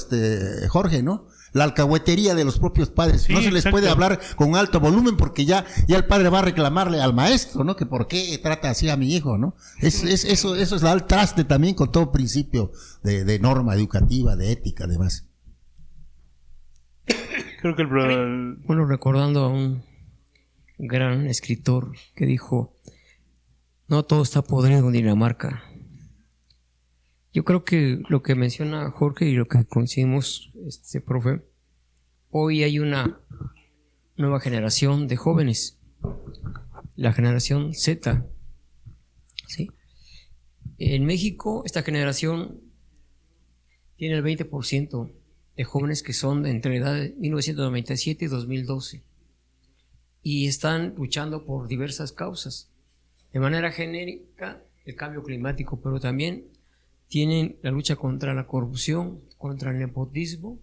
Jorge, ¿no?, la alcahuetería de los propios padres. Sí, no se les puede hablar con alto volumen porque ya el padre va a reclamarle al maestro, ¿no?, que por qué trata así a mi hijo, ¿no? Eso es dar al traste también con todo principio de norma educativa, de ética, además. Creo que bueno, recordando a un gran escritor que dijo, no todo está podrido en Dinamarca. Yo creo que lo que menciona Jorge y lo que coincidimos, profe, hoy hay una nueva generación de jóvenes, la generación Z, ¿sí? En México, esta generación tiene el 20% de jóvenes que son entre la edad de 1997 y 2012 y están luchando por diversas causas. De manera genérica, el cambio climático, pero también tienen la lucha contra la corrupción, contra el nepotismo,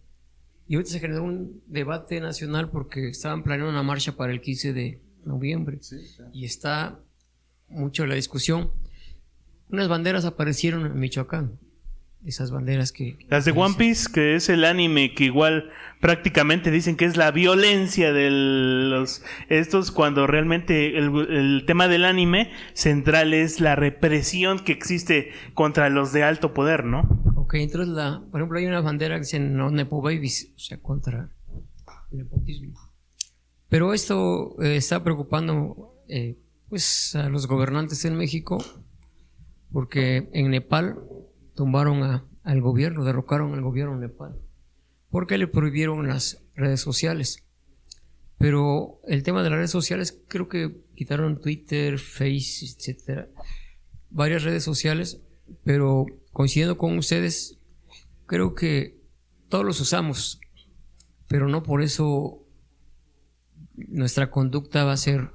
y ahorita se generó un debate nacional porque estaban planeando una marcha para el 15 de noviembre, sí, claro. Y está mucho la discusión. Unas banderas aparecieron en Michoacán, esas banderas que... Las de One Piece, que es el anime que igual prácticamente dicen que es la violencia de estos, cuando realmente el tema del anime central es la represión que existe contra los de alto poder, ¿no? Ok, entonces por ejemplo hay una bandera que dice no Nepo Babies, o sea, contra el nepotismo. Pero esto está preocupando pues a los gobernantes en México, porque en Nepal tumbaron al gobierno, derrocaron al gobierno de Nepal, porque le prohibieron las redes sociales. Pero el tema de las redes sociales, creo que quitaron Twitter, Face, etcétera, varias redes sociales, pero coincidiendo con ustedes, creo que todos los usamos, pero no por eso nuestra conducta va a ser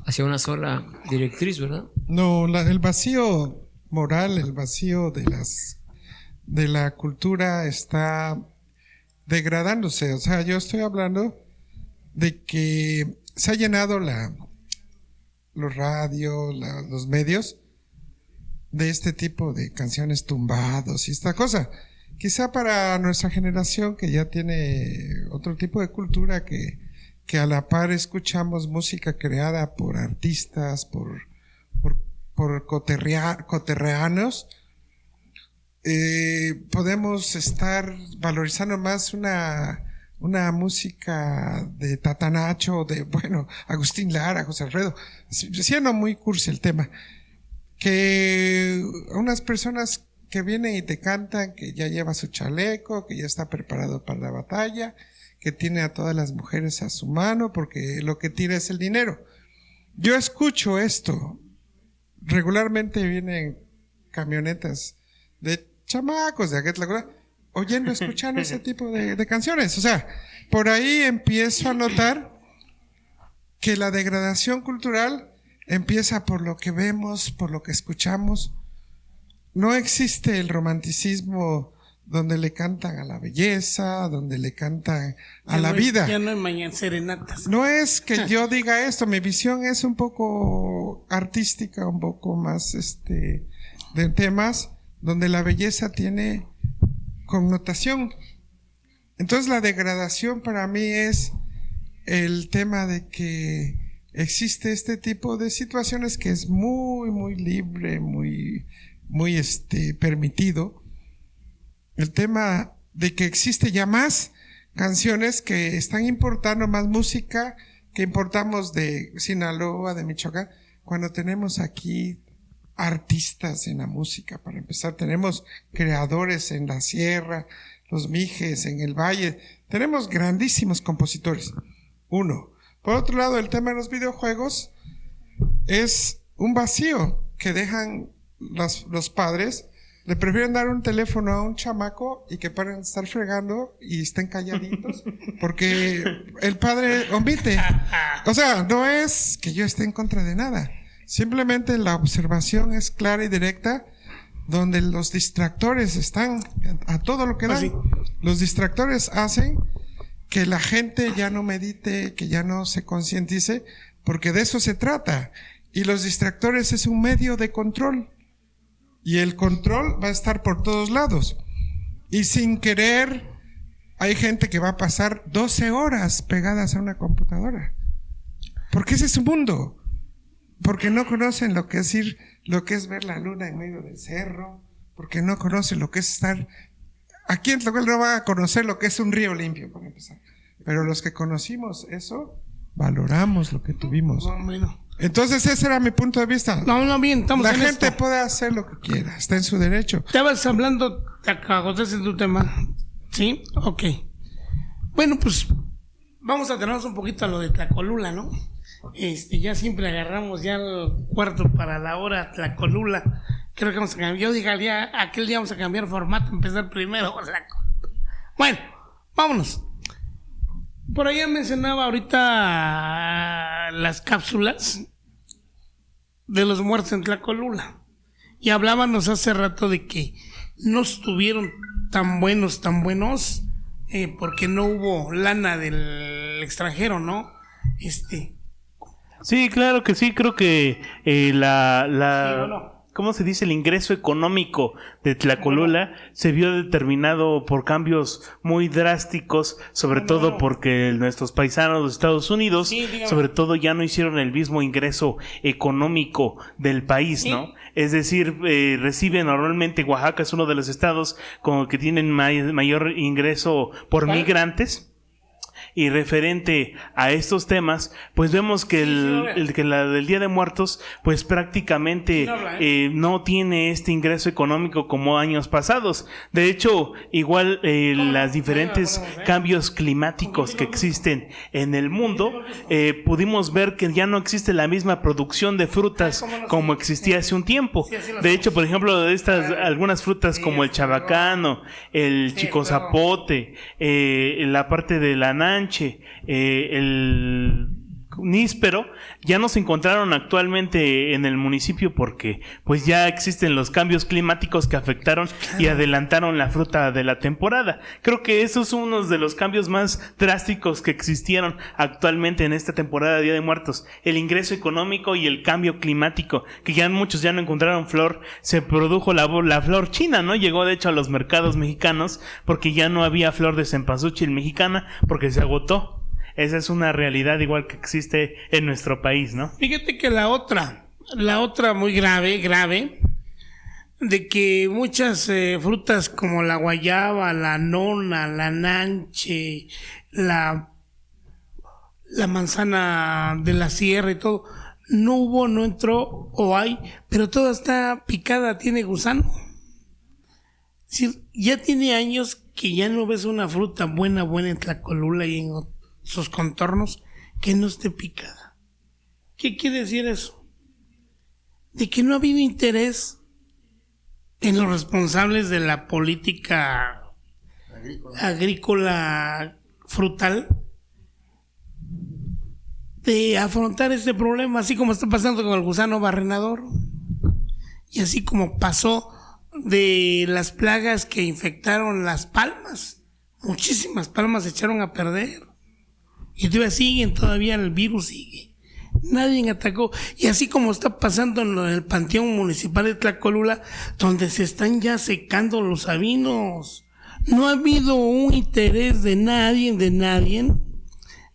hacia una sola directriz, ¿verdad? No, el vacío moral, el vacío de la cultura está degradándose. O sea, yo estoy hablando de que se ha llenado los radios, los medios de este tipo de canciones tumbados y esta cosa. Quizá para nuestra generación que ya tiene otro tipo de cultura, que a la par escuchamos música creada por artistas, por coterreanos, podemos estar valorizando más una música de Tatanacho, de Agustín Lara, José Alfredo, siendo muy cursi el tema, que unas personas que vienen y te cantan que ya lleva su chaleco, que ya está preparado para la batalla, que tiene a todas las mujeres a su mano porque lo que tira es el dinero. Yo escucho esto. Regularmente vienen camionetas de chamacos de Aguetla, oyendo, escuchando ese tipo de canciones. O sea, por ahí empiezo a notar que la degradación cultural empieza por lo que vemos, por lo que escuchamos. No existe el romanticismo donde le cantan a la belleza, donde le cantan a la vida. Ya no hay mañana serenatas. No es que yo diga esto, mi visión es un poco artística, un poco más de temas donde la belleza tiene connotación. Entonces la degradación para mí es el tema de que existe este tipo de situaciones que es muy, muy libre, muy permitido. El tema de que existe ya más canciones que están importando, más música que importamos de Sinaloa, de Michoacán, cuando tenemos aquí artistas en la música. Para empezar, tenemos creadores en la sierra, los Mijes, en el valle, tenemos grandísimos compositores. Uno. Por otro lado, el tema de los videojuegos es un vacío que dejan los padres. Le prefieren dar un teléfono a un chamaco y que paren de estar fregando y estén calladitos porque el padre omite. O sea, no es que yo esté en contra de nada. Simplemente la observación es clara y directa, donde los distractores están a todo lo que dan. Los distractores hacen que la gente ya no medite, que ya no se concientice, porque de eso se trata. Y los distractores es un medio de control. Y el control va a estar por todos lados. Y sin querer, hay gente que va a pasar 12 horas pegadas a una computadora. Porque ese es su mundo. Porque no conocen lo que es ver la luna en medio del cerro. Porque no conocen lo que es estar... Aquí en Tlacuel no va a conocer lo que es un río limpio, para empezar. Pero los que conocimos eso, valoramos lo que tuvimos. Entonces ese era mi punto de vista. Bien, estamos La en gente esto. puede hacer lo que quiera, está en su derecho. Estabas hablando, te agotaste tu tema. ¿Sí? Ok. Bueno, pues vamos a tenernos un poquito a lo de Tlacolula, ¿no? Ya siempre agarramos ya el cuarto para la hora Tlacolula. Creo que vamos a cambiar. Yo diría, aquel día vamos a cambiar formato, empezar primero. Bueno, vámonos. Por allá mencionaba ahorita las cápsulas de los muertos en Tlacolula. Y hablábamos hace rato de que no estuvieron tan buenos, porque no hubo lana del extranjero, ¿no? Sí, claro que sí, creo que ¿cómo se dice? El ingreso económico de Tlacolula se vio determinado por cambios muy drásticos, sobre todo porque nuestros paisanos de Estados Unidos, sobre todo, ya no hicieron el mismo ingreso económico del país, ¿no? Es decir, reciben normalmente, Oaxaca es uno de los estados con que tienen mayor ingreso por migrantes. Y referente a estos temas, pues vemos que la del Día de Muertos, pues prácticamente no tiene este ingreso económico como años pasados. De hecho, igual las diferentes cambios climáticos que existen en el mundo, pudimos ver que ya no existe la misma producción de frutas como existía hace un tiempo. De hecho, por ejemplo, de estas algunas frutas como el chabacano, el chicozapote, la parte de la nanche, el níspero, ya no se encontraron actualmente en el municipio porque pues ya existen los cambios climáticos que afectaron y adelantaron la fruta de la temporada. Creo que eso es uno de los cambios más drásticos que existieron actualmente en esta temporada de Día de Muertos: el ingreso económico y el cambio climático, que ya muchos ya no encontraron flor. Se produjo la flor china, ¿no? Llegó de hecho a los mercados mexicanos porque ya no había flor de cempasúchil mexicana porque se agotó. Esa es una realidad igual que existe en nuestro país, ¿no? Fíjate que la otra muy grave, de que muchas frutas como la guayaba, la nona, la nanche, la manzana de la sierra y todo, no hubo, no entró o hay, pero toda está picada, tiene gusano. Es decir, ya tiene años que ya no ves una fruta buena en Tlacolula y en sus contornos que no esté picada. ¿Qué quiere decir eso? De que no ha habido interés en los responsables de la política agrícola frutal de afrontar este problema, así como está pasando con el gusano barrenador y así como pasó de las plagas que infectaron las palmas. Muchísimas palmas se echaron a perder y todavía el virus sigue. Nadie atacó. Y así como está pasando en el Panteón Municipal de Tlacolula, donde se están ya secando los sabinos. No ha habido un interés de nadie,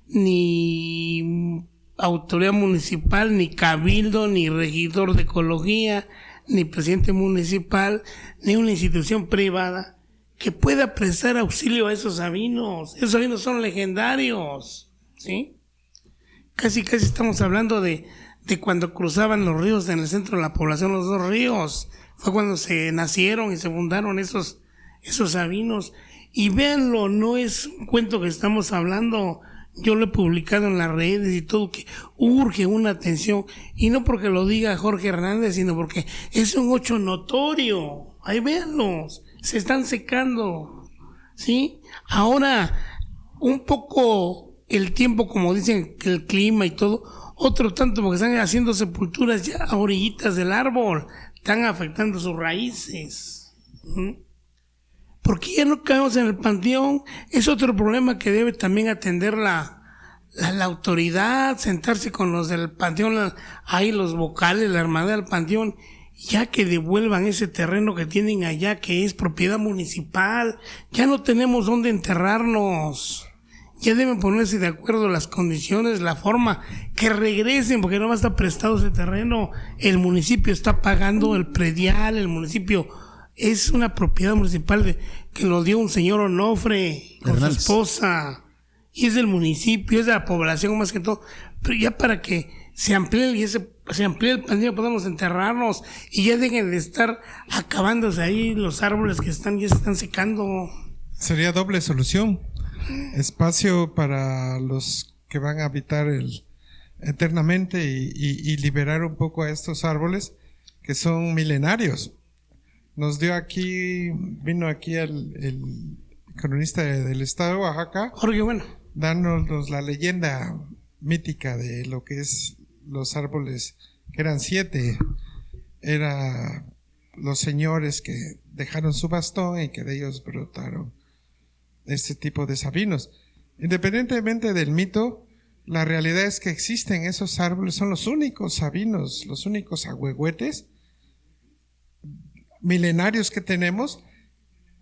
ni autoridad municipal, ni cabildo, ni regidor de ecología, ni presidente municipal, ni una institución privada que pueda prestar auxilio a esos sabinos. Esos sabinos son legendarios, ¿sí? Casi estamos hablando de cuando cruzaban los ríos en el centro de la población, los dos ríos. Fue cuando se nacieron y se fundaron esos sabinos. Y véanlo, no es un cuento que estamos hablando. Yo lo he publicado en las redes y todo, que urge una atención. Y no porque lo diga Jorge Hernández, sino porque es un hecho notorio. Ahí véanlos, se están secando, ¿sí? Ahora, un poco el tiempo, como dicen, que el clima y todo, otro tanto porque están haciendo sepulturas ya a orillitas del árbol, están afectando sus raíces. ¿Por qué ya no caemos en el panteón? Es otro problema que debe también atender la autoridad, sentarse con los del panteón, ahí los vocales, la hermandad del panteón, ya que devuelvan ese terreno que tienen allá, que es propiedad municipal. Ya no tenemos dónde enterrarnos. Ya deben ponerse de acuerdo las condiciones, la forma, que regresen, porque no va a estar prestado ese terreno. El municipio está pagando el predial, el municipio es una propiedad municipal que lo dio un señor Onofre con Hernández, su esposa, y es del municipio, es de la población más que todo, pero ya para que se amplíe el panteón, podemos enterrarnos y ya dejen de estar acabándose ahí los árboles que ya se están secando. Sería doble solución. Espacio para los que van a habitar eternamente y liberar un poco a estos árboles que son milenarios. Vino aquí el cronista del estado de Oaxaca, Jorge, dándonos la leyenda mítica de lo que es los árboles, que eran 7. Era los señores que dejaron su bastón y que de ellos brotaron este tipo de sabinos. Independientemente del mito, la realidad es que existen esos árboles, son los únicos sabinos, los únicos ahuehuetes milenarios que tenemos,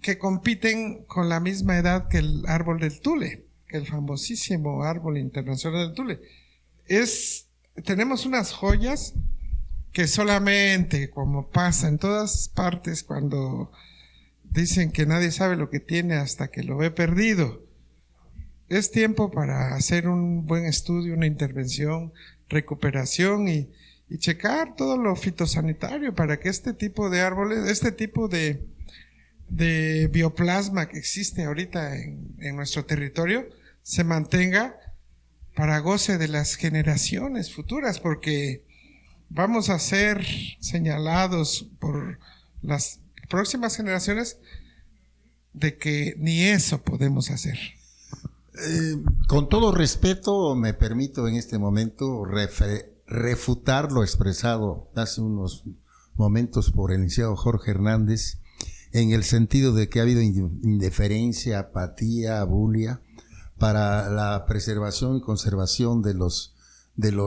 que compiten con la misma edad que el árbol del Tule, que el famosísimo árbol internacional del Tule. Tenemos unas joyas que solamente, como pasa en todas partes cuando dicen que nadie sabe lo que tiene hasta que lo ve perdido, es tiempo para hacer un buen estudio, una intervención, recuperación y checar todo lo fitosanitario para que este tipo de árboles, este tipo de bioplasma que existe ahorita en nuestro territorio se mantenga para goce de las generaciones futuras, porque vamos a ser señalados por las próximas generaciones de que ni eso podemos hacer. Con todo respeto, me permito en este momento refutar lo expresado hace unos momentos por el licenciado Jorge Hernández, en el sentido de que ha habido indiferencia, apatía, bulia para la preservación y conservación de los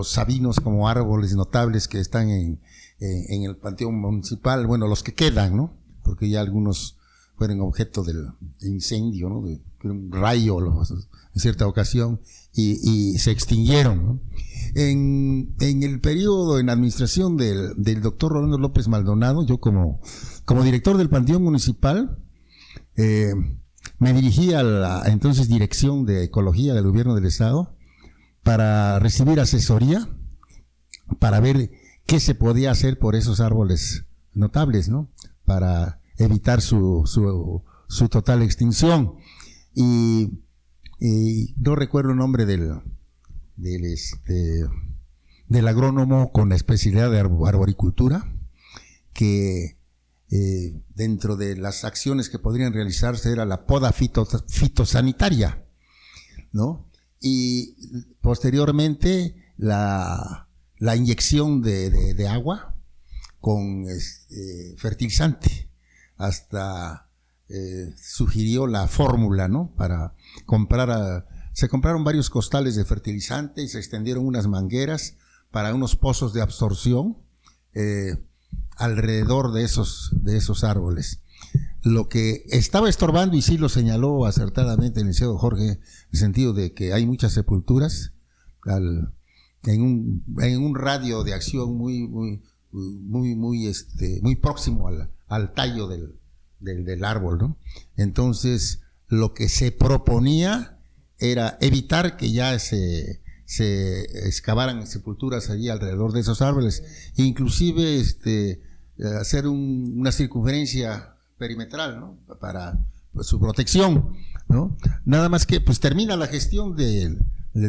sabinos como árboles notables que están en el panteón municipal, bueno, los que quedan, ¿no? Porque ya algunos fueron objeto de incendio, ¿no? De un rayo en cierta ocasión y se extinguieron, ¿no? En el periodo, en la administración del doctor Rolando López Maldonado, yo como director del Panteón Municipal, me dirigí a la entonces Dirección de Ecología del Gobierno del Estado para recibir asesoría para ver qué se podía hacer por esos árboles notables, ¿no? Para evitar su total extinción. Y no recuerdo el nombre del agrónomo con la especialidad de arboricultura, que dentro de las acciones que podrían realizarse era la poda fitosanitaria, ¿no? Y posteriormente la inyección de agua con fertilizante. Hasta sugirió la fórmula, ¿no? Para se compraron varios costales de fertilizante y se extendieron unas mangueras para unos pozos de absorción alrededor de esos árboles. Lo que estaba estorbando, y sí lo señaló acertadamente el licenciado Jorge, en el sentido de que hay muchas sepulturas en un radio de acción muy próximo al tallo del árbol, ¿no? Entonces, lo que se proponía era evitar que ya se excavaran sepulturas allí alrededor de esos árboles, inclusive hacer una circunferencia perimetral, ¿no? Para su protección, ¿no? Nada más que pues termina la gestión del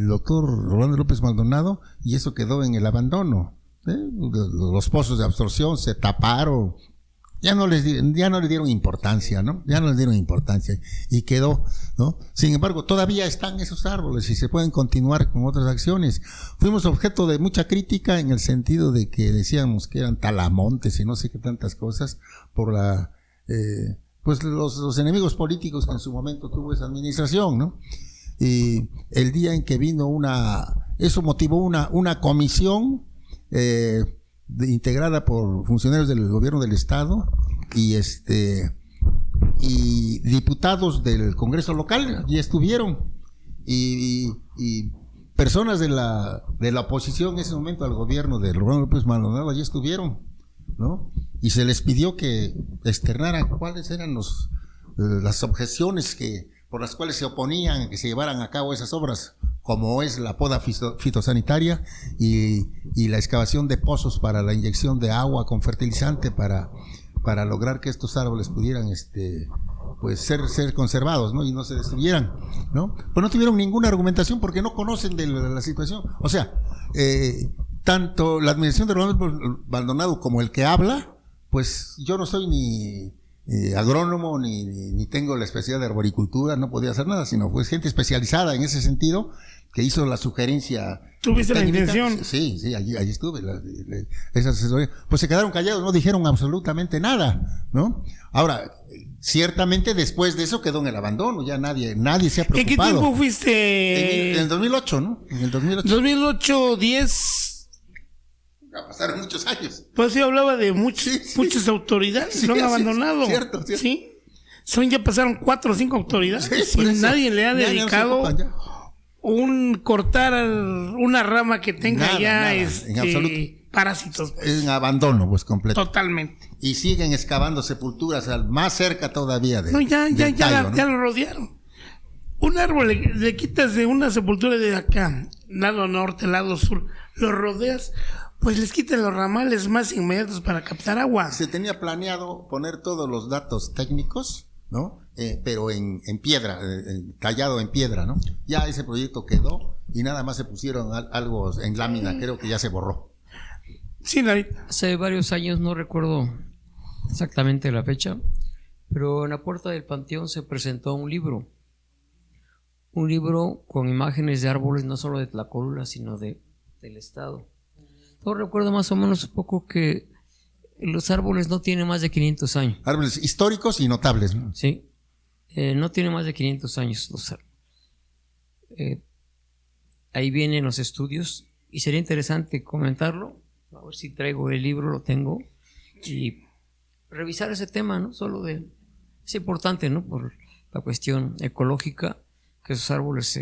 doctor Rolando López Maldonado y eso quedó en el abandono, ¿eh? Los pozos de absorción se taparon, ya no le dieron importancia, ¿no? Ya no les dieron importancia y quedó, ¿no? Sin embargo, todavía están esos árboles y se pueden continuar con otras acciones. Fuimos objeto de mucha crítica en el sentido de que decíamos que eran talamontes y no sé qué tantas cosas por pues los enemigos políticos que en su momento tuvo esa administración, ¿no? Y el día en que vino eso motivó una comisión integrada por funcionarios del gobierno del estado y diputados del Congreso local, allí estuvieron, y personas de la oposición en ese momento al gobierno de Rolando López Maldonado, allí estuvieron, ¿no? Y se les pidió que externaran cuáles eran las objeciones por las cuales se oponían a que se llevaran a cabo esas obras, como es la poda fitosanitaria y la excavación de pozos para la inyección de agua con fertilizante para lograr que estos árboles pudieran pues ser conservados, ¿no? Y no se destruyeran, ¿no? Pues no tuvieron ninguna argumentación porque no conocen de la situación. O sea, tanto la administración de Rolando Maldonado como el que habla, pues yo no soy ni agrónomo ni tengo la especialidad de arboricultura, no podía hacer nada, sino pues gente especializada en ese sentido que hizo la sugerencia. ¿Tuviste técnica. la intención? Sí, allí estuve. Esa asesoría. Pues se quedaron callados, no dijeron absolutamente nada, ¿no? Ahora, ciertamente después de eso quedó en el abandono, ya nadie se ha preocupado. ¿En qué tiempo fuiste? En el 2008, ¿no? En el 2008. 2008, 10... Pasaron muchos años. Pues yo hablaba de muchas autoridades, lo han abandonado. Cierto. Sí. Ya pasaron 4 o 5 autoridades y nadie le ha dedicado cortar una rama que tenga nada, en absoluto. Parásitos. En abandono, pues completo. Totalmente. Y siguen excavando sepulturas más cerca todavía de. No, ya lo rodearon. Un árbol le quitas de una sepultura de acá, lado norte, lado sur, lo rodeas. Pues les quitan los ramales más inmediatos para captar agua. Se tenía planeado poner todos los datos técnicos, ¿no? Pero en piedra, tallado en piedra, ¿no? Ya ese proyecto quedó y nada más se pusieron algo en lámina, creo que ya se borró. Sí, David. Hace varios años, no recuerdo exactamente la fecha, pero en la puerta del panteón se presentó un libro con imágenes de árboles, no solo de Tlacolula, sino del estado. Yo recuerdo más o menos un poco que los árboles no tienen más de 500 años. Árboles históricos y notables, ¿no? Sí, no tienen más de 500 años los árboles. Ahí vienen los estudios y sería interesante comentarlo. A ver si traigo el libro, lo tengo, y revisar ese tema, ¿no? Es importante, ¿no? Por la cuestión ecológica, que esos árboles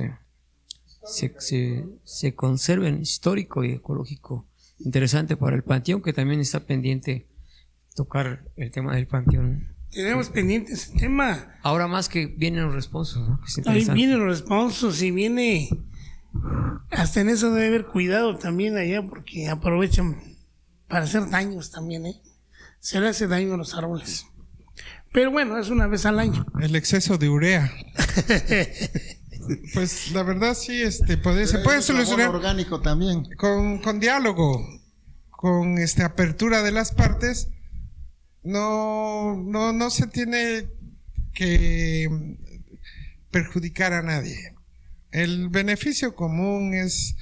se conserven, histórico y ecológico. Interesante para el panteón, que también está pendiente tocar el tema del panteón. Tenemos pendiente ese tema. Ahora más que vienen los responsos, ¿no? Ahí vienen los responsos y viene hasta en eso debe haber cuidado también allá, porque aprovechan para hacer daños también, se le hace daño a los árboles. Pero bueno, es una vez al año. El exceso de urea. Pues la verdad sí, se puede solucionar orgánico también. Con diálogo, con apertura de las partes. No se tiene que perjudicar a nadie. El beneficio común es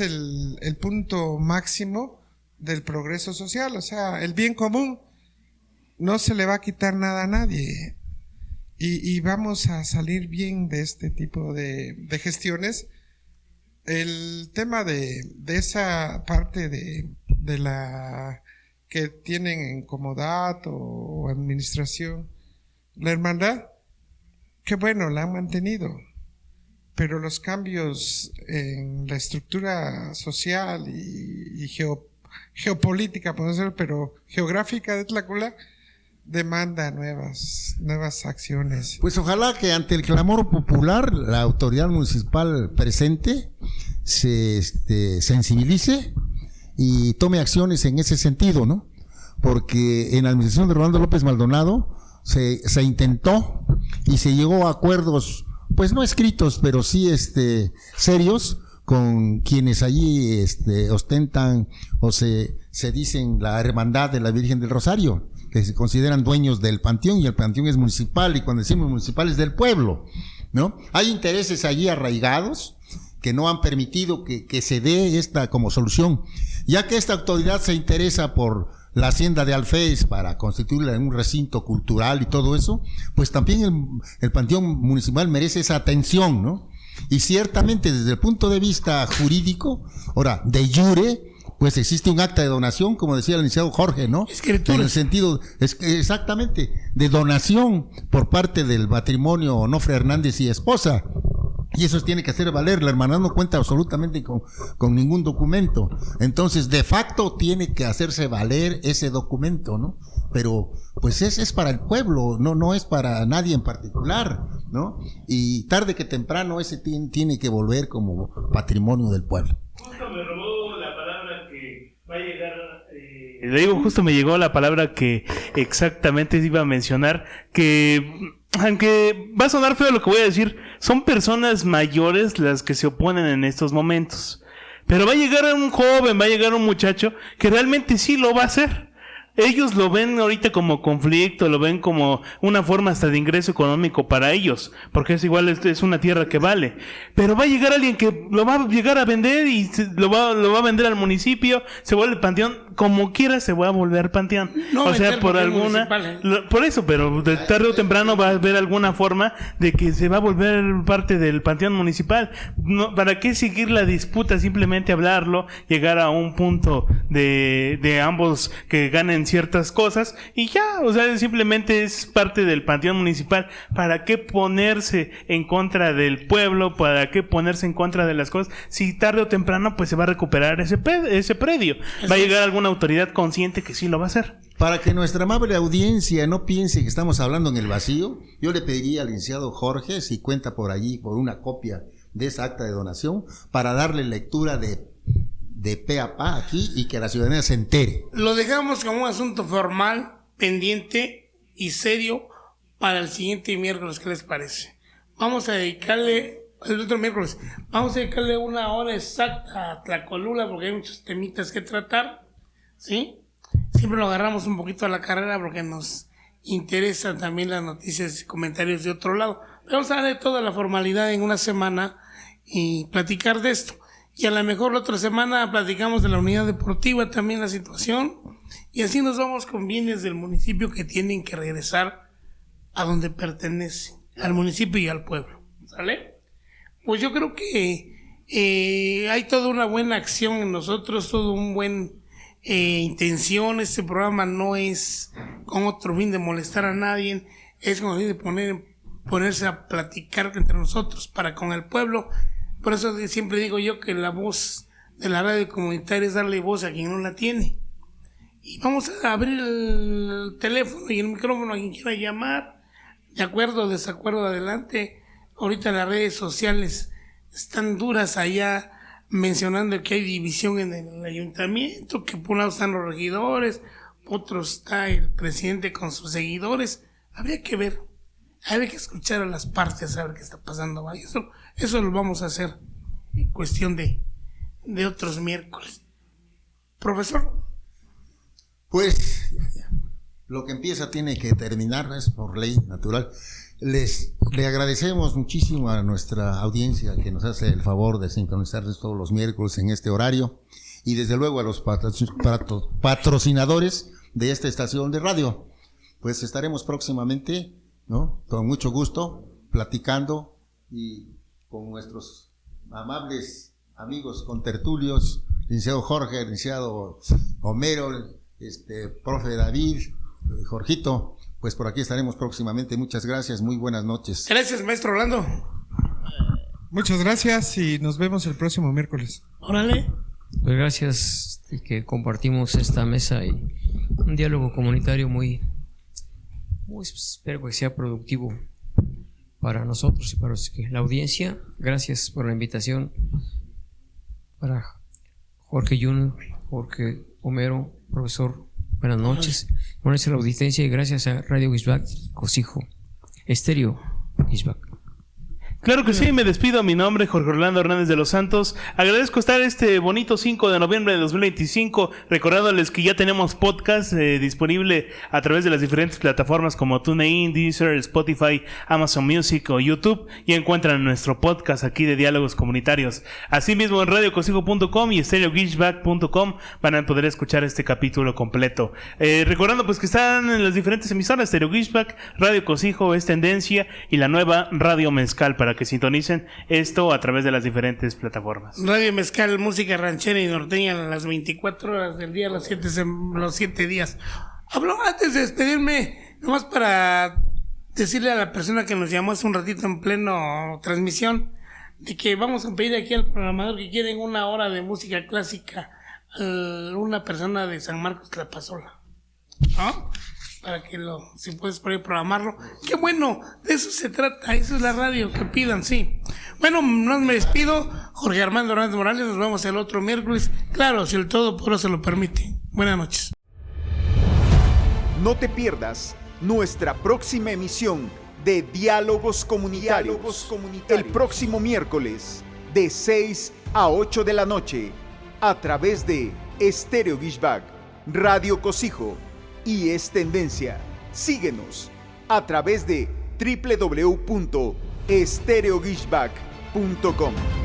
el punto máximo del progreso social. O sea, el bien común no se le va a quitar nada a nadie. Y vamos a salir bien de este tipo de gestiones. El tema de esa parte de la que tienen en comodato o administración, la hermandad, qué bueno, la han mantenido, pero los cambios en la estructura social y geopolítica, podemos decir, pero geográfica de Tlaxcala, demanda nuevas acciones. Pues ojalá que ante el clamor popular la autoridad municipal presente se sensibilice y tome acciones en ese sentido, ¿no? Porque en la administración de Rolando López Maldonado se intentó y se llegó a acuerdos, pues no escritos, pero sí serios, con quienes allí ostentan o se dicen la hermandad de la Virgen del Rosario, que se consideran dueños del panteón, y el panteón es municipal, y cuando decimos municipal es del pueblo, ¿no? Hay intereses allí arraigados que no han permitido que se dé esta como solución, ya que esta autoridad se interesa por la hacienda de Alfés para constituirla en un recinto cultural y todo eso, pues también el panteón municipal merece esa atención, ¿no? Y ciertamente desde el punto de vista jurídico, ahora, de jure, pues existe un acta de donación, como decía el licenciado Jorge, ¿no? En el sentido, exactamente, de donación por parte del matrimonio Onofre Hernández y esposa. Y eso tiene que hacer valer. La hermandad no cuenta absolutamente con ningún documento. Entonces, de facto, tiene que hacerse valer ese documento, ¿no? Pero, pues es para el pueblo, no es para nadie en particular, ¿no? Y tarde que temprano ese tiene que volver como patrimonio del pueblo. Justo me robó la palabra que va a llegar. Le digo, justo me llegó la palabra que exactamente iba a mencionar, que aunque va a sonar feo lo que voy a decir, son personas mayores las que se oponen en estos momentos. Pero va a llegar un joven, va a llegar un muchacho que realmente sí lo va a hacer. Ellos lo ven ahorita como conflicto, lo ven como una forma hasta de ingreso económico para ellos, porque es igual, es una tierra que vale. Pero va a llegar alguien que lo va a llegar a vender y lo va a vender al municipio, se vuelve panteón, como quiera se va a volver panteón. No, o sea, por alguna, por eso, pero de tarde o temprano va a haber alguna forma de que se va a volver parte del panteón municipal. No, ¿para qué seguir la disputa? Simplemente hablarlo, llegar a un punto de ambos que ganen ciertas cosas y ya, o sea, simplemente es parte del panteón municipal. ¿Para qué ponerse en contra del pueblo? ¿Para qué ponerse en contra de las cosas? Si tarde o temprano pues se va a recuperar ese predio. Va a llegar alguna autoridad consciente que sí lo va a hacer. Para que nuestra amable audiencia no piense que estamos hablando en el vacío, yo le pediría al licenciado Jorge si cuenta por allí por una copia de esa acta de donación para darle lectura de pe a pa aquí y que la ciudadanía se entere. Lo dejamos como un asunto formal, pendiente y serio para el siguiente miércoles. ¿Qué les parece? Vamos a dedicarle, el otro miércoles, vamos a dedicarle una hora exacta a Tlacolula porque hay muchos temitas que tratar, ¿sí? Siempre lo agarramos un poquito a la carrera porque nos interesan también las noticias y comentarios de otro lado. Pero vamos a darle toda la formalidad en una semana y platicar de esto. Y a lo mejor la otra semana platicamos de la unidad deportiva, también la situación, y así nos vamos con bienes del municipio que tienen que regresar a donde pertenecen, al municipio y al pueblo, ¿sale? Pues yo creo que hay toda una buena acción en nosotros, todo un buen intención. Este programa no es con otro fin de molestar a nadie, es con el fin de ponerse a platicar entre nosotros para con el pueblo. Por eso siempre digo yo que la voz de la radio comunitaria es darle voz a quien no la tiene. Y vamos a abrir el teléfono y el micrófono a quien quiera llamar. De acuerdo o desacuerdo, adelante. Ahorita las redes sociales están duras allá, mencionando que hay división en el ayuntamiento, que por un lado están los regidores, otros está el presidente con sus seguidores. Habría que ver, habría que escuchar a las partes, a ver qué está pasando. Eso lo vamos a hacer en cuestión de otros miércoles. Profesor. Pues lo que empieza tiene que terminar, es por ley natural. Le agradecemos muchísimo a nuestra audiencia que nos hace el favor de sintonizarnos todos los miércoles en este horario, y desde luego a los patrocinadores de esta estación de radio. Pues estaremos próximamente, ¿no?, con mucho gusto, platicando y con nuestros amables amigos contertulios, licenciado Jorge, licenciado Homero, profe David, Jorgito. Pues por aquí estaremos próximamente. Muchas gracias, muy buenas noches. Gracias, maestro Orlando. Muchas gracias y nos vemos el próximo miércoles. Órale. Pues gracias que compartimos esta mesa y un diálogo comunitario muy espero que sea productivo para nosotros y para la audiencia. Gracias por la invitación. Para Jorge Junior, Jorge Homero, profesor, buenas noches. Buenas noches a la audiencia y gracias a Radio Guisbac, Cosijo, Estéreo Guisbac. Claro que sí, me despido. Mi nombre es Jorge Orlando Hernández de los Santos. Agradezco estar este bonito 5 de noviembre de 2025, recordándoles que ya tenemos podcast disponible a través de las diferentes plataformas como TuneIn, Deezer, Spotify, Amazon Music o YouTube, y encuentran nuestro podcast aquí de Diálogos Comunitarios. Asimismo en radiocosijo.com y estereoguishback.com van a poder escuchar este capítulo completo. Recordando pues que están en las diferentes emisoras, Stereo Guishback, Radio Cosijo, Es Tendencia y la nueva Radio Mezcal, para que sintonicen esto a través de las diferentes plataformas. Radio Mezcal, música ranchera y norteña a las 24 horas del día, los 7 días. Hablo antes de despedirme, nomás para decirle a la persona que nos llamó hace un ratito en pleno transmisión, de que vamos a pedir aquí al programador que quieren 1 hora de música clásica a una persona de San Marcos Tlapazola, ¿no? Para que si puedes por ahí programarlo. ¡Qué bueno! De eso se trata, eso es la radio, que pidan, sí. Bueno, no me despido. Jorge Armando Hernández Morales, nos vemos el otro miércoles. Claro, si el Todopoderoso lo permite. Buenas noches. No te pierdas nuestra próxima emisión de Diálogos Comunitarios. El próximo miércoles, de 6 a 8 de la noche, a través de Estéreo Guishbac, Radio Cosijo y Es Tendencia. Síguenos a través de www.estereoguishback.com.